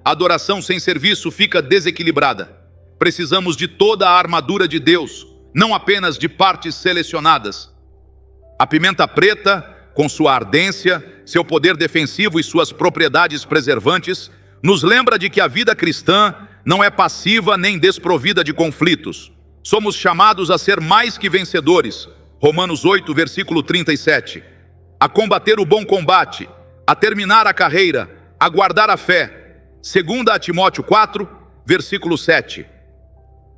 Adoração sem serviço fica desequilibrada. Precisamos de toda a armadura de Deus, não apenas de partes selecionadas. A pimenta preta, com sua ardência, seu poder defensivo e suas propriedades preservantes, nos lembra de que a vida cristã não é passiva nem desprovida de conflitos. Somos chamados a ser mais que vencedores. Romanos 8, versículo 37. A combater o bom combate, a terminar a carreira, a guardar a fé. 2 Timóteo 4, versículo 7.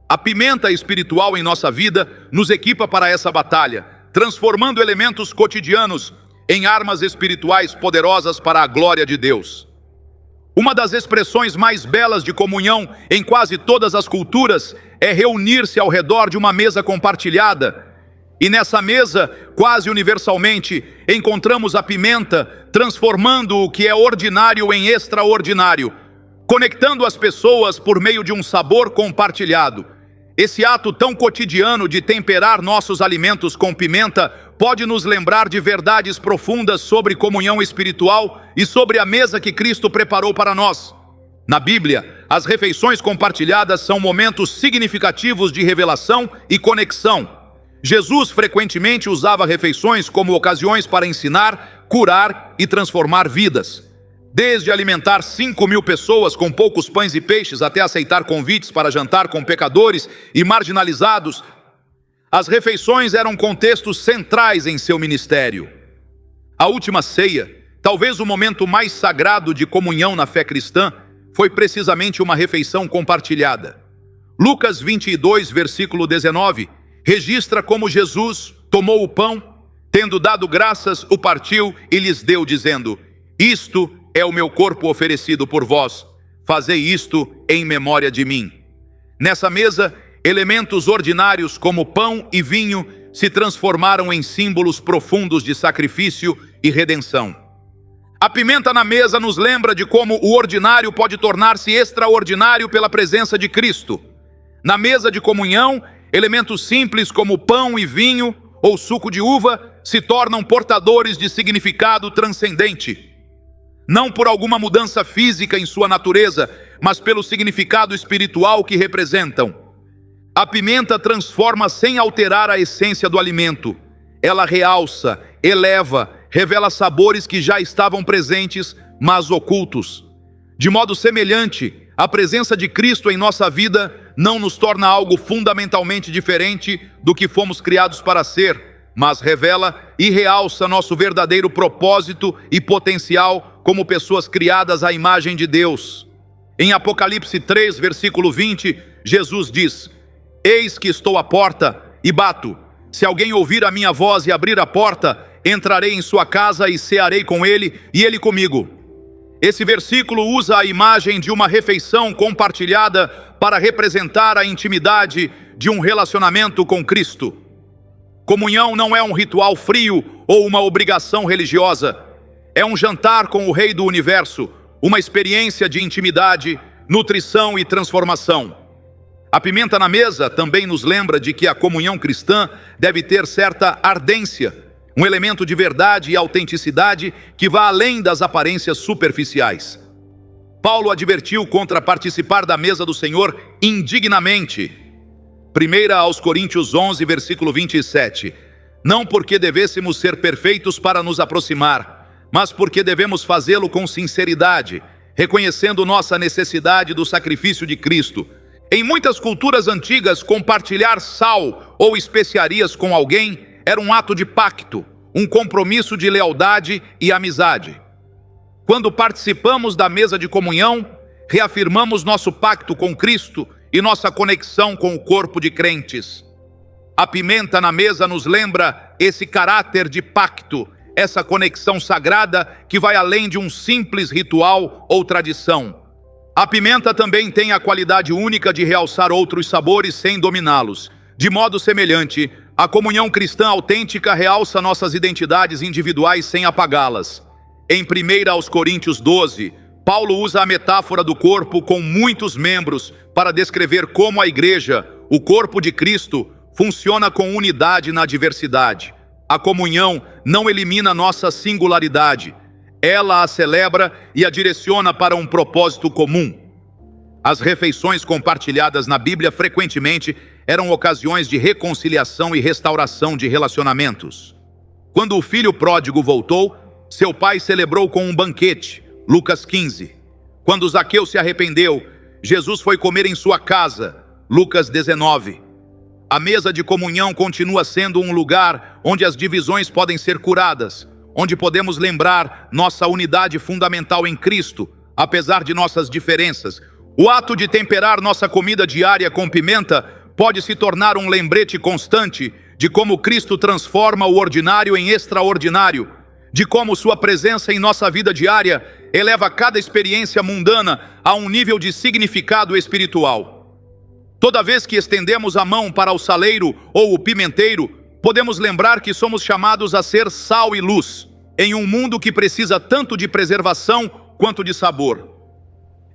A pimenta espiritual em nossa vida nos equipa para essa batalha, transformando elementos cotidianos em armas espirituais poderosas para a glória de Deus. Uma das expressões mais belas de comunhão em quase todas as culturas é reunir-se ao redor de uma mesa compartilhada. E nessa mesa, quase universalmente, encontramos a pimenta transformando o que é ordinário em extraordinário, conectando as pessoas por meio de um sabor compartilhado. Esse ato tão cotidiano de temperar nossos alimentos com pimenta pode nos lembrar de verdades profundas sobre comunhão espiritual e sobre a mesa que Cristo preparou para nós. Na Bíblia, as refeições compartilhadas são momentos significativos de revelação e conexão. Jesus frequentemente usava refeições como ocasiões para ensinar, curar e transformar vidas. Desde alimentar 5.000 pessoas com poucos pães e peixes até aceitar convites para jantar com pecadores e marginalizados, as refeições eram contextos centrais em seu ministério. A última ceia, talvez o momento mais sagrado de comunhão na fé cristã, foi precisamente uma refeição compartilhada. Lucas 22, versículo 19, registra como Jesus tomou o pão, tendo dado graças, o partiu e lhes deu, dizendo: isto é o meu corpo oferecido por vós, fazei isto em memória de mim. Nessa mesa, elementos ordinários como pão e vinho se transformaram em símbolos profundos de sacrifício e redenção. A pimenta na mesa nos lembra de como o ordinário pode tornar-se extraordinário pela presença de Cristo. Na mesa de comunhão, elementos simples como pão e vinho ou suco de uva se tornam portadores de significado transcendente. Não por alguma mudança física em sua natureza, mas pelo significado espiritual que representam. A pimenta transforma sem alterar a essência do alimento. Ela realça, eleva, revela sabores que já estavam presentes, mas ocultos. De modo semelhante, a presença de Cristo em nossa vida não nos torna algo fundamentalmente diferente do que fomos criados para ser, mas revela e realça nosso verdadeiro propósito e potencial como pessoas criadas à imagem de Deus. Em Apocalipse 3, versículo 20, Jesus diz: eis que estou à porta e bato. Se alguém ouvir a minha voz e abrir a porta, entrarei em sua casa e cearei com ele e ele comigo. Esse versículo usa a imagem de uma refeição compartilhada para representar a intimidade de um relacionamento com Cristo. Comunhão não é um ritual frio ou uma obrigação religiosa. É um jantar com o Rei do Universo, uma experiência de intimidade, nutrição e transformação. A pimenta na mesa também nos lembra de que a comunhão cristã deve ter certa ardência, um elemento de verdade e autenticidade que vá além das aparências superficiais. Paulo advertiu contra participar da mesa do Senhor indignamente. 1 aos Coríntios 11, versículo 27. Não porque devêssemos ser perfeitos para nos aproximar, mas porque devemos fazê-lo com sinceridade, reconhecendo nossa necessidade do sacrifício de Cristo. Em muitas culturas antigas, compartilhar sal ou especiarias com alguém era um ato de pacto, um compromisso de lealdade e amizade. Quando participamos da mesa de comunhão, reafirmamos nosso pacto com Cristo e nossa conexão com o corpo de crentes. A pimenta na mesa nos lembra esse caráter de pacto, essa conexão sagrada que vai além de um simples ritual ou tradição. A pimenta também tem a qualidade única de realçar outros sabores sem dominá-los. De modo semelhante, a comunhão cristã autêntica realça nossas identidades individuais sem apagá-las. Em 1 aos Coríntios 12, Paulo usa a metáfora do corpo com muitos membros para descrever como a igreja, o corpo de Cristo, funciona com unidade na diversidade. A comunhão não elimina nossa singularidade. Ela a celebra e a direciona para um propósito comum. As refeições compartilhadas na Bíblia frequentemente eram ocasiões de reconciliação e restauração de relacionamentos. Quando o filho pródigo voltou, seu pai celebrou com um banquete, Lucas 15. Quando Zaqueu se arrependeu, Jesus foi comer em sua casa, Lucas 19. A mesa de comunhão continua sendo um lugar onde as divisões podem ser curadas, onde podemos lembrar nossa unidade fundamental em Cristo, apesar de nossas diferenças. O ato de temperar nossa comida diária com pimenta pode se tornar um lembrete constante de como Cristo transforma o ordinário em extraordinário, de como sua presença em nossa vida diária eleva cada experiência mundana a um nível de significado espiritual. Toda vez que estendemos a mão para o saleiro ou o pimenteiro, podemos lembrar que somos chamados a ser sal e luz, em um mundo que precisa tanto de preservação quanto de sabor.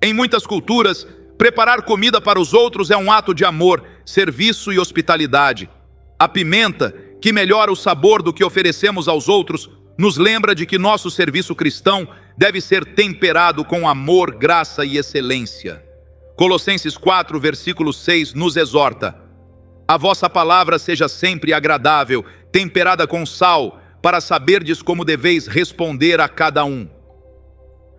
Em muitas culturas, preparar comida para os outros é um ato de amor, serviço e hospitalidade. A pimenta, que melhora o sabor do que oferecemos aos outros, nos lembra de que nosso serviço cristão deve ser temperado com amor, graça e excelência. Colossenses 4, versículo 6 nos exorta: a vossa palavra seja sempre agradável, temperada com sal, para saberdes como deveis responder a cada um.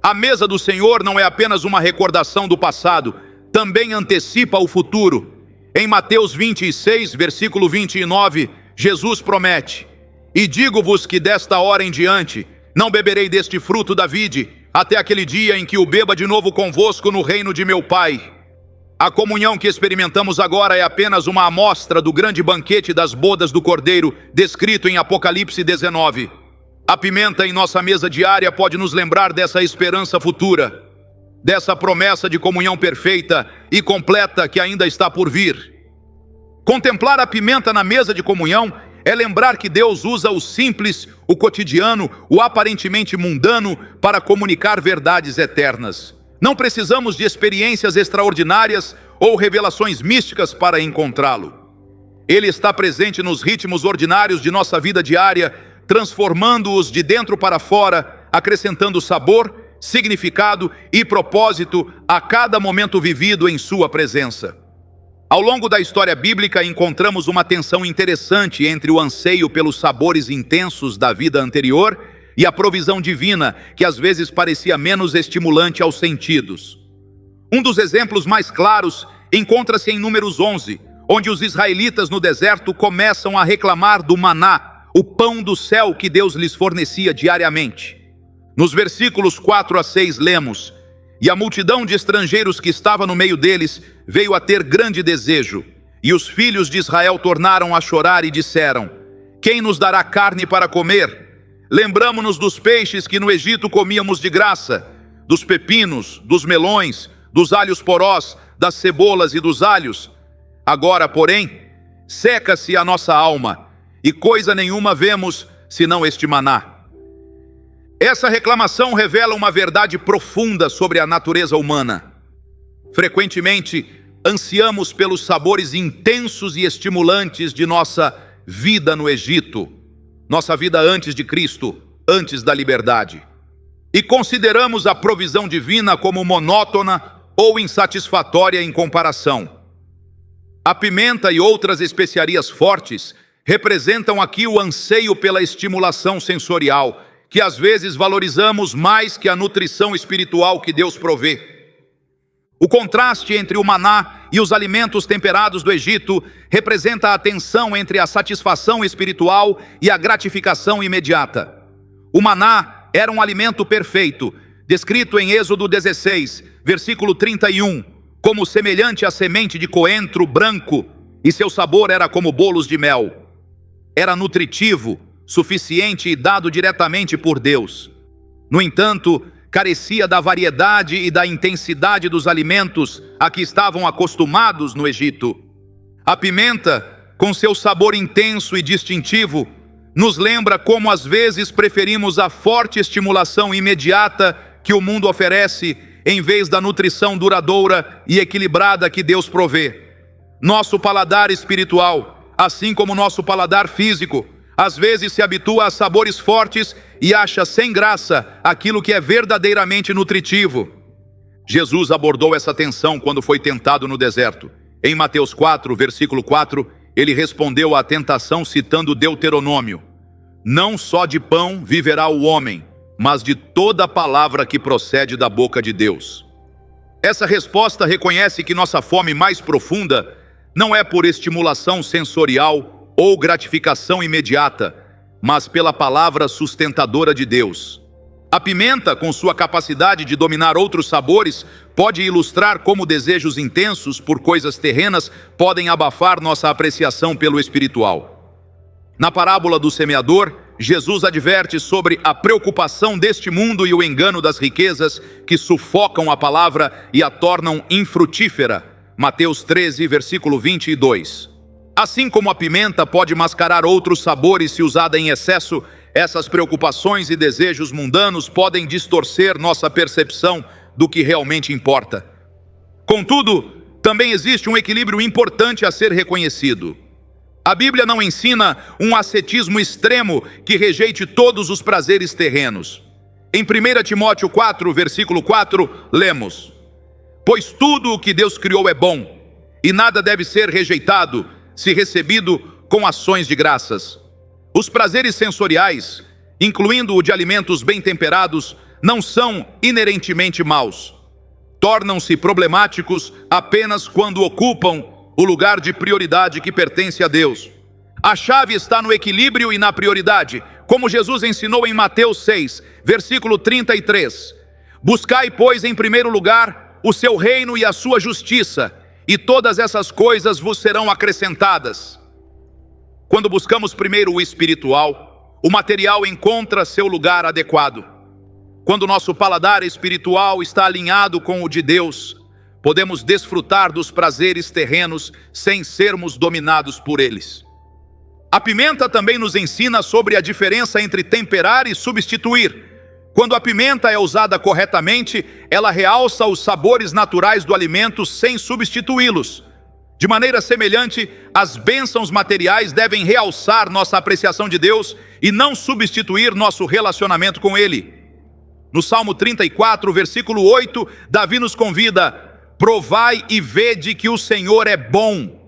A mesa do Senhor não é apenas uma recordação do passado, também antecipa o futuro. Em Mateus 26, versículo 29, Jesus promete: e digo-vos que desta hora em diante não beberei deste fruto da vide, até aquele dia em que o beba de novo convosco no reino de meu Pai. A comunhão que experimentamos agora é apenas uma amostra do grande banquete das bodas do Cordeiro, descrito em Apocalipse 19. A pimenta em nossa mesa diária pode nos lembrar dessa esperança futura, dessa promessa de comunhão perfeita e completa que ainda está por vir. Contemplar a pimenta na mesa de comunhão é lembrar que Deus usa o simples, o cotidiano, o aparentemente mundano para comunicar verdades eternas. Não precisamos de experiências extraordinárias ou revelações místicas para encontrá-lo. Ele está presente nos ritmos ordinários de nossa vida diária, transformando-os de dentro para fora, acrescentando sabor, significado e propósito a cada momento vivido em sua presença. Ao longo da história bíblica, encontramos uma tensão interessante entre o anseio pelos sabores intensos da vida anterior e a provisão divina, que às vezes parecia menos estimulante aos sentidos. Um dos exemplos mais claros encontra-se em Números 11, onde os israelitas no deserto começam a reclamar do maná, o pão do céu que Deus lhes fornecia diariamente. Nos versículos 4 a 6 lemos: e a multidão de estrangeiros que estava no meio deles veio a ter grande desejo, e os filhos de Israel tornaram a chorar e disseram: quem nos dará carne para comer? Lembramo-nos dos peixes que no Egito comíamos de graça, dos pepinos, dos melões, dos alhos porós, das cebolas e dos alhos. Agora, porém, seca-se a nossa alma, e coisa nenhuma vemos senão este maná. Essa reclamação revela uma verdade profunda sobre a natureza humana. Frequentemente, ansiamos pelos sabores intensos e estimulantes de nossa vida no Egito, nossa vida antes de Cristo, antes da liberdade. E consideramos a provisão divina como monótona ou insatisfatória em comparação. A pimenta e outras especiarias fortes representam aqui o anseio pela estimulação sensorial, que às vezes valorizamos mais que a nutrição espiritual que Deus provê. O contraste entre o maná e os alimentos temperados do Egito representa a tensão entre a satisfação espiritual e a gratificação imediata. O maná era um alimento perfeito, descrito em Êxodo 16, versículo 31, como semelhante à semente de coentro branco, e seu sabor era como bolos de mel. Era nutritivo, suficiente e dado diretamente por Deus. No entanto, carecia da variedade e da intensidade dos alimentos a que estavam acostumados no Egito. A pimenta, com seu sabor intenso e distintivo, nos lembra como às vezes preferimos a forte estimulação imediata que o mundo oferece, em vez da nutrição duradoura e equilibrada que Deus provê. Nosso paladar espiritual, assim como nosso paladar físico, às vezes se habitua a sabores fortes e acha sem graça aquilo que é verdadeiramente nutritivo. Jesus abordou essa tensão quando foi tentado no deserto. Em Mateus 4, versículo 4, ele respondeu à tentação citando Deuteronômio: não só de pão viverá o homem, mas de toda palavra que procede da boca de Deus. Essa resposta reconhece que nossa fome mais profunda não é por estimulação sensorial ou gratificação imediata, mas pela palavra sustentadora de Deus. A pimenta, com sua capacidade de dominar outros sabores, pode ilustrar como desejos intensos por coisas terrenas podem abafar nossa apreciação pelo espiritual. Na parábola do semeador, Jesus adverte sobre a preocupação deste mundo e o engano das riquezas que sufocam a palavra e a tornam infrutífera. Mateus 13, versículo 22. Assim como a pimenta pode mascarar outros sabores se usada em excesso, essas preocupações e desejos mundanos podem distorcer nossa percepção do que realmente importa. Contudo, também existe um equilíbrio importante a ser reconhecido. A Bíblia não ensina um ascetismo extremo que rejeite todos os prazeres terrenos. Em 1 Timóteo 4, versículo 4, lemos: Pois tudo o que Deus criou é bom, e nada deve ser rejeitado, se recebido com ações de graças. Os prazeres sensoriais, incluindo o de alimentos bem temperados, não são inerentemente maus. Tornam-se problemáticos apenas quando ocupam o lugar de prioridade que pertence a Deus. A chave está no equilíbrio e na prioridade, como Jesus ensinou em Mateus 6, versículo 33. Buscai, pois, em primeiro lugar o seu reino e a sua justiça, e todas essas coisas vos serão acrescentadas. Quando buscamos primeiro o espiritual, o material encontra seu lugar adequado. Quando nosso paladar espiritual está alinhado com o de Deus, podemos desfrutar dos prazeres terrenos sem sermos dominados por eles. A pimenta também nos ensina sobre a diferença entre temperar e substituir. Quando a pimenta é usada corretamente, ela realça os sabores naturais do alimento sem substituí-los. De maneira semelhante, as bênçãos materiais devem realçar nossa apreciação de Deus e não substituir nosso relacionamento com Ele. No Salmo 34, versículo 8, Davi nos convida: provai e vede que o Senhor é bom.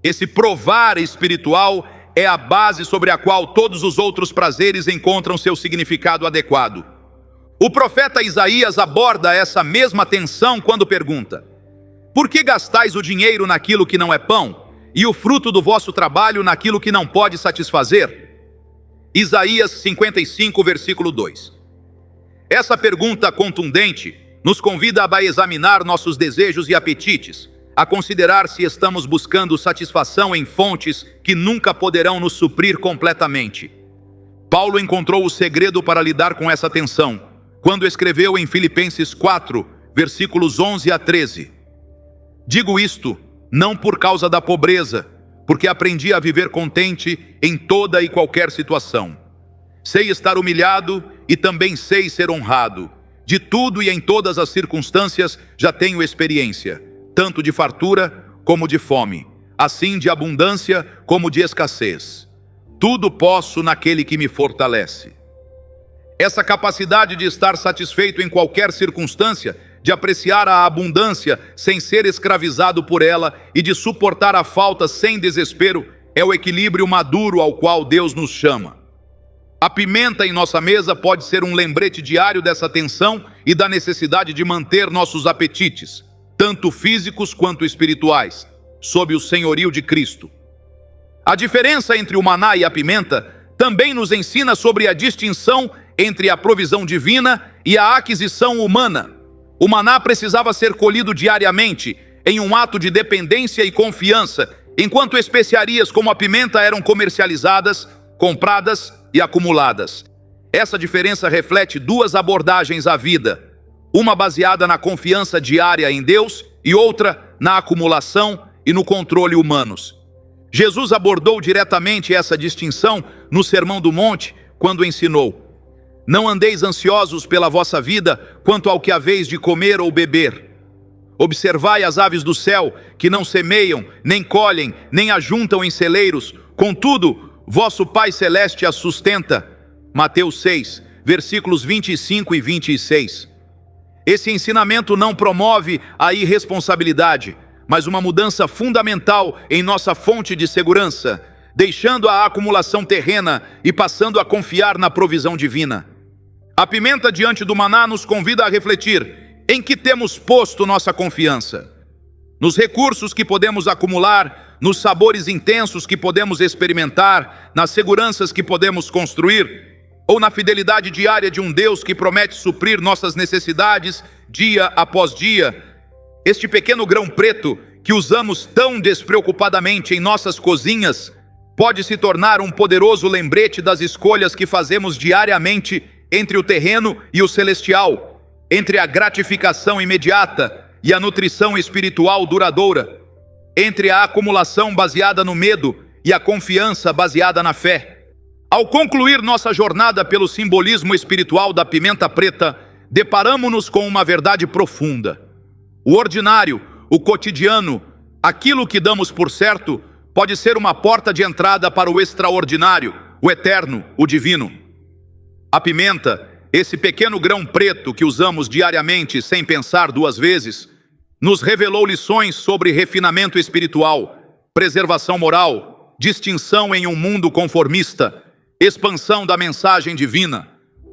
Esse provar espiritual é a base sobre a qual todos os outros prazeres encontram seu significado adequado. O profeta Isaías aborda essa mesma tensão quando pergunta: por que gastais o dinheiro naquilo que não é pão, e o fruto do vosso trabalho naquilo que não pode satisfazer? Isaías 55, versículo 2. Essa pergunta contundente nos convida a examinar nossos desejos e apetites, a considerar se estamos buscando satisfação em fontes que nunca poderão nos suprir completamente. Paulo encontrou o segredo para lidar com essa tensão, quando escreveu em Filipenses 4, versículos 11 a 13. Digo isto, não por causa da pobreza, porque aprendi a viver contente em toda e qualquer situação. Sei estar humilhado e também sei ser honrado. De tudo e em todas as circunstâncias já tenho experiência, tanto de fartura como de fome, assim de abundância como de escassez. Tudo posso naquele que me fortalece. Essa capacidade de estar satisfeito em qualquer circunstância, de apreciar a abundância sem ser escravizado por ela e de suportar a falta sem desespero, é o equilíbrio maduro ao qual Deus nos chama. A pimenta em nossa mesa pode ser um lembrete diário dessa tensão e da necessidade de manter nossos apetites, tanto físicos quanto espirituais, sob o senhorio de Cristo. A diferença entre o maná e a pimenta também nos ensina sobre a distinção entre a provisão divina e a aquisição humana. O maná precisava ser colhido diariamente, em um ato de dependência e confiança, enquanto especiarias como a pimenta eram comercializadas, compradas e acumuladas. Essa diferença reflete duas abordagens à vida, uma baseada na confiança diária em Deus e outra na acumulação e no controle humanos. Jesus abordou diretamente essa distinção no Sermão do Monte, quando ensinou: não andeis ansiosos pela vossa vida quanto ao que haveis de comer ou beber. Observai as aves do céu, que não semeiam, nem colhem, nem ajuntam em celeiros, contudo, vosso Pai Celeste as sustenta. Mateus 6, versículos 25 e 26. Esse ensinamento não promove a irresponsabilidade, mas uma mudança fundamental em nossa fonte de segurança, deixando a acumulação terrena e passando a confiar na provisão divina. A pimenta diante do maná nos convida a refletir: em que temos posto nossa confiança? Nos recursos que podemos acumular, nos sabores intensos que podemos experimentar, nas seguranças que podemos construir, ou na fidelidade diária de um Deus que promete suprir nossas necessidades dia após dia? Este pequeno grão preto que usamos tão despreocupadamente em nossas cozinhas pode se tornar um poderoso lembrete das escolhas que fazemos diariamente entre o terreno e o celestial, entre a gratificação imediata e a nutrição espiritual duradoura, entre a acumulação baseada no medo e a confiança baseada na fé. Ao concluir nossa jornada pelo simbolismo espiritual da pimenta preta, deparamo-nos com uma verdade profunda. O ordinário, o cotidiano, aquilo que damos por certo, pode ser uma porta de entrada para o extraordinário, o eterno, o divino. A pimenta, esse pequeno grão preto que usamos diariamente sem pensar duas vezes, Nos revelou lições sobre refinamento espiritual, preservação moral, distinção em um mundo conformista, expansão da mensagem divina,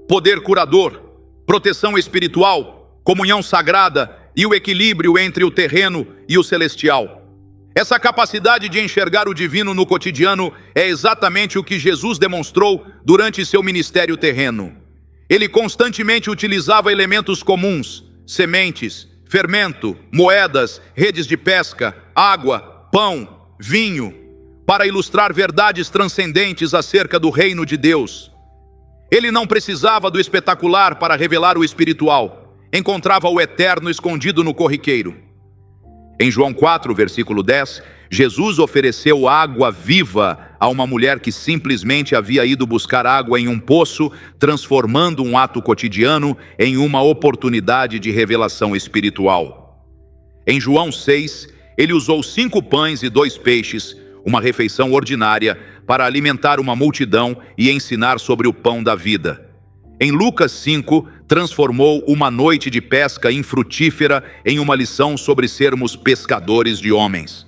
poder curador, proteção espiritual, comunhão sagrada e o equilíbrio entre o terreno e o celestial. Essa capacidade de enxergar o divino no cotidiano é exatamente o que Jesus demonstrou durante seu ministério terreno. Ele constantemente utilizava elementos comuns, sementes, fermento, moedas, redes de pesca, água, pão, vinho, para ilustrar verdades transcendentes acerca do reino de Deus. Ele não precisava do espetacular para revelar o espiritual. Encontrava o eterno escondido no corriqueiro. Em João 4, versículo 10, Jesus ofereceu água viva a uma mulher que simplesmente havia ido buscar água em um poço, transformando um ato cotidiano em uma oportunidade de revelação espiritual. Em João 6, ele usou 5 pães e 2 peixes, uma refeição ordinária, para alimentar uma multidão e ensinar sobre o pão da vida. Em Lucas 5, transformou uma noite de pesca infrutífera em uma lição sobre sermos pescadores de homens.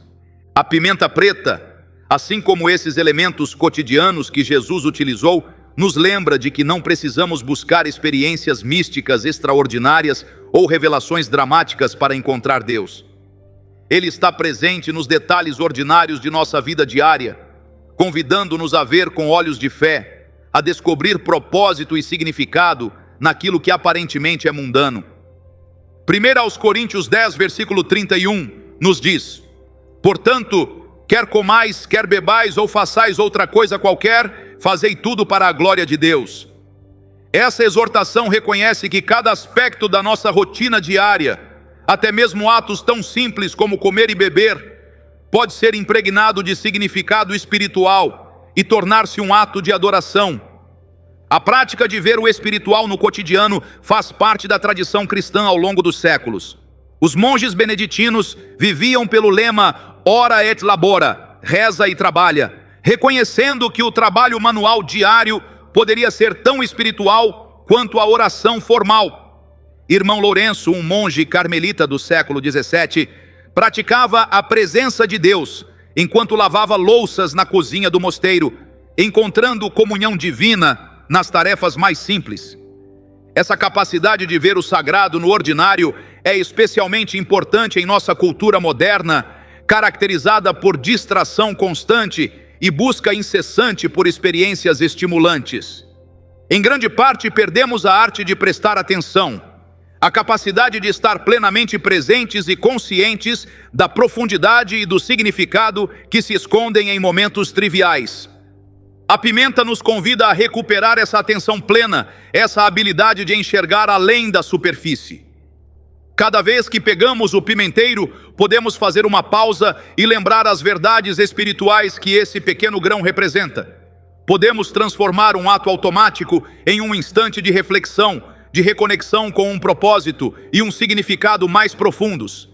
A pimenta preta, assim como esses elementos cotidianos que Jesus utilizou, nos lembra de que não precisamos buscar experiências místicas extraordinárias ou revelações dramáticas para encontrar Deus. Ele está presente nos detalhes ordinários de nossa vida diária, convidando-nos a ver com olhos de fé, a descobrir propósito e significado naquilo que aparentemente é mundano. 1 Coríntios 10, versículo 31, nos diz: portanto, quer comais, quer bebais ou façais outra coisa qualquer, fazei tudo para a glória de Deus. Essa exortação reconhece que cada aspecto da nossa rotina diária, até mesmo atos tão simples como comer e beber, pode ser impregnado de significado espiritual e tornar-se um ato de adoração. A prática de ver o espiritual no cotidiano faz parte da tradição cristã ao longo dos séculos. Os monges beneditinos viviam pelo lema ora et labora, reza e trabalha, reconhecendo que o trabalho manual diário poderia ser tão espiritual quanto a oração formal. Irmão Lourenço, um monge carmelita do século XVII, praticava a presença de Deus enquanto lavava louças na cozinha do mosteiro, encontrando comunhão divina nas tarefas mais simples. Essa capacidade de ver o sagrado no ordinário é especialmente importante em nossa cultura moderna, caracterizada por distração constante e busca incessante por experiências estimulantes. Em grande parte, perdemos a arte de prestar atenção, a capacidade de estar plenamente presentes e conscientes da profundidade e do significado que se escondem em momentos triviais. A pimenta nos convida a recuperar essa atenção plena, essa habilidade de enxergar além da superfície. Cada vez que pegamos o pimenteiro, podemos fazer uma pausa e lembrar as verdades espirituais que esse pequeno grão representa. Podemos transformar um ato automático em um instante de reflexão, de reconexão com um propósito e um significado mais profundos.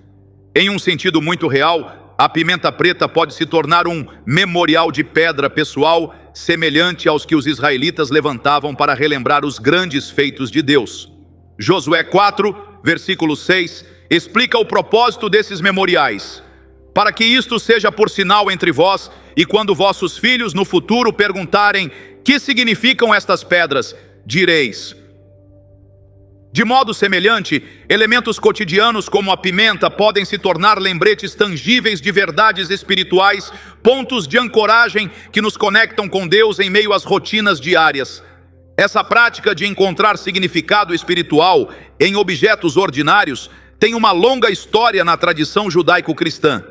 Em um sentido muito real, a pimenta preta pode se tornar um memorial de pedra pessoal, semelhante aos que os israelitas levantavam para relembrar os grandes feitos de Deus. Josué 4, versículo 6, explica o propósito desses memoriais. Para que isto seja por sinal entre vós, e quando vossos filhos no futuro perguntarem: que significam estas pedras? Direis. De modo semelhante, elementos cotidianos como a pimenta podem se tornar lembretes tangíveis de verdades espirituais, pontos de ancoragem que nos conectam com Deus em meio às rotinas diárias. Essa prática de encontrar significado espiritual em objetos ordinários tem uma longa história na tradição judaico-cristã.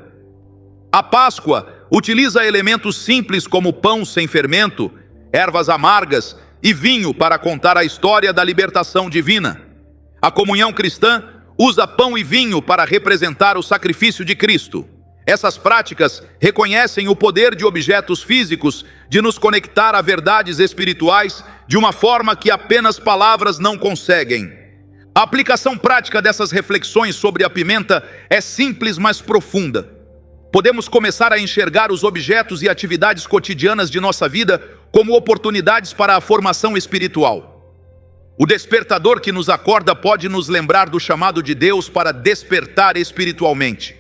A Páscoa utiliza elementos simples como pão sem fermento, ervas amargas e vinho para contar a história da libertação divina. A comunhão cristã usa pão e vinho para representar o sacrifício de Cristo. Essas práticas reconhecem o poder de objetos físicos de nos conectar a verdades espirituais de uma forma que apenas palavras não conseguem. A aplicação prática dessas reflexões sobre a pimenta é simples, mas profunda. Podemos começar a enxergar os objetos e atividades cotidianas de nossa vida como oportunidades para a formação espiritual. O despertador que nos acorda pode nos lembrar do chamado de Deus para despertar espiritualmente.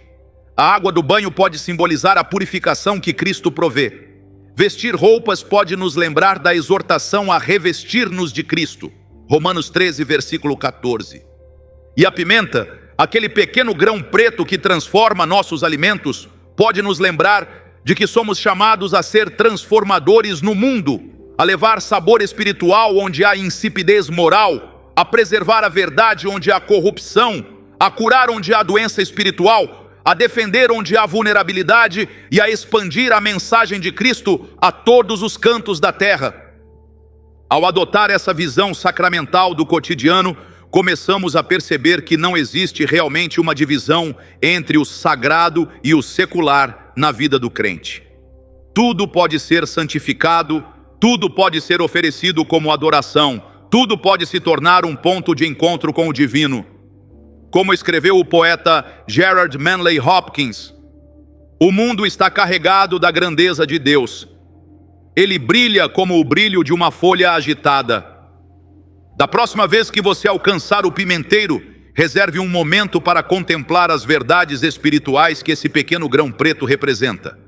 A água do banho pode simbolizar a purificação que Cristo provê. Vestir roupas pode nos lembrar da exortação a revestir-nos de Cristo. Romanos 13, versículo 14. E a pimenta, aquele pequeno grão preto que transforma nossos alimentos, pode nos lembrar de que somos chamados a ser transformadores no mundo, a levar sabor espiritual onde há insipidez moral, a preservar a verdade onde há corrupção, a curar onde há doença espiritual, a defender onde há vulnerabilidade e a expandir a mensagem de Cristo a todos os cantos da terra. Ao adotar essa visão sacramental do cotidiano, começamos a perceber que não existe realmente uma divisão entre o sagrado e o secular na vida do crente. Tudo pode ser santificado, tudo pode ser oferecido como adoração, tudo pode se tornar um ponto de encontro com o divino. Como escreveu o poeta Gerard Manley Hopkins, o mundo está carregado da grandeza de Deus. Ele brilha como o brilho de uma folha agitada. Da próxima vez que você alcançar o pimenteiro, reserve um momento para contemplar as verdades espirituais que esse pequeno grão preto representa.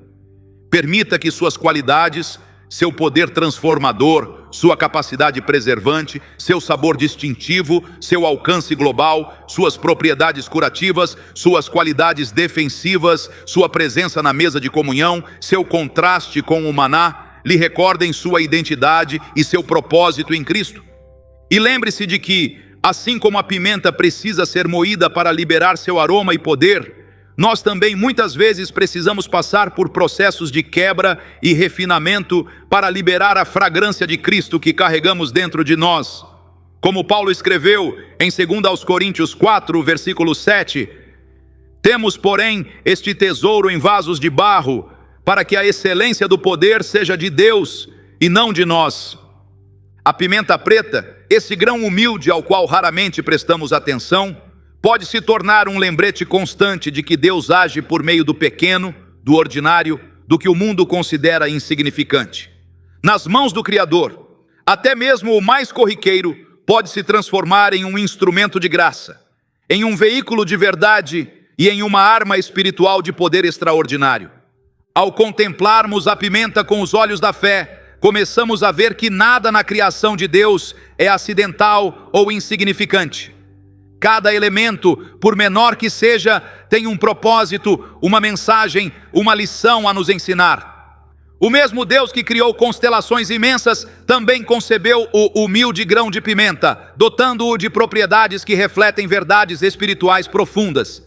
Permita que suas qualidades, seu poder transformador, sua capacidade preservante, seu sabor distintivo, seu alcance global, suas propriedades curativas, suas qualidades defensivas, sua presença na mesa de comunhão, seu contraste com o maná, lhe recordem sua identidade e seu propósito em Cristo. E lembre-se de que, assim como a pimenta precisa ser moída para liberar seu aroma e poder, nós também muitas vezes precisamos passar por processos de quebra e refinamento para liberar a fragrância de Cristo que carregamos dentro de nós. Como Paulo escreveu em 2 Coríntios 4, versículo 7, temos, porém, este tesouro em vasos de barro, para que a excelência do poder seja de Deus e não de nós. A pimenta preta, esse grão humilde ao qual raramente prestamos atenção, pode se tornar um lembrete constante de que Deus age por meio do pequeno, do ordinário, do que o mundo considera insignificante. Nas mãos do Criador, até mesmo o mais corriqueiro pode se transformar em um instrumento de graça, em um veículo de verdade e em uma arma espiritual de poder extraordinário. Ao contemplarmos a pimenta com os olhos da fé, começamos a ver que nada na criação de Deus é acidental ou insignificante. Cada elemento, por menor que seja, tem um propósito, uma mensagem, uma lição a nos ensinar. O mesmo Deus que criou constelações imensas também concebeu o humilde grão de pimenta, dotando-o de propriedades que refletem verdades espirituais profundas.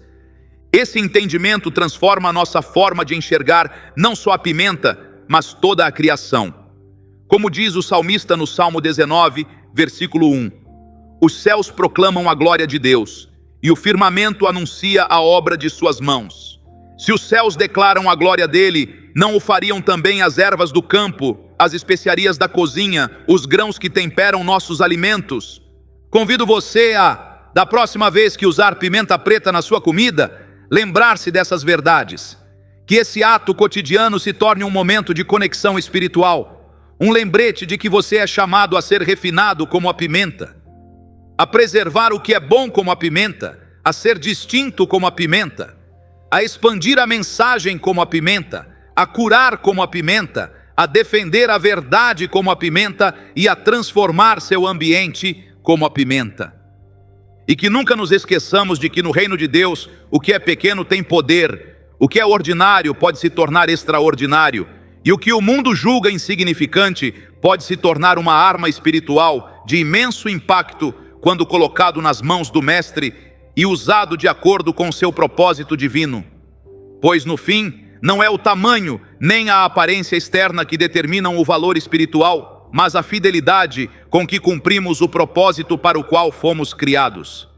Esse entendimento transforma a nossa forma de enxergar não só a pimenta, mas toda a criação. Como diz o salmista no Salmo 19, versículo 1. Os céus proclamam a glória de Deus, e o firmamento anuncia a obra de suas mãos. Se os céus declaram a glória dele, não o fariam também as ervas do campo, as especiarias da cozinha, os grãos que temperam nossos alimentos? Convido você a, da próxima vez que usar pimenta preta na sua comida, lembrar-se dessas verdades. Que esse ato cotidiano se torne um momento de conexão espiritual, um lembrete de que você é chamado a ser refinado como a pimenta, a preservar o que é bom como a pimenta, a ser distinto como a pimenta, a expandir a mensagem como a pimenta, a curar como a pimenta, a defender a verdade como a pimenta e a transformar seu ambiente como a pimenta. E que nunca nos esqueçamos de que no reino de Deus, o que é pequeno tem poder, o que é ordinário pode se tornar extraordinário, e o que o mundo julga insignificante pode se tornar uma arma espiritual de imenso impacto quando colocado nas mãos do Mestre e usado de acordo com seu propósito divino. Pois no fim, não é o tamanho nem a aparência externa que determinam o valor espiritual, mas a fidelidade com que cumprimos o propósito para o qual fomos criados.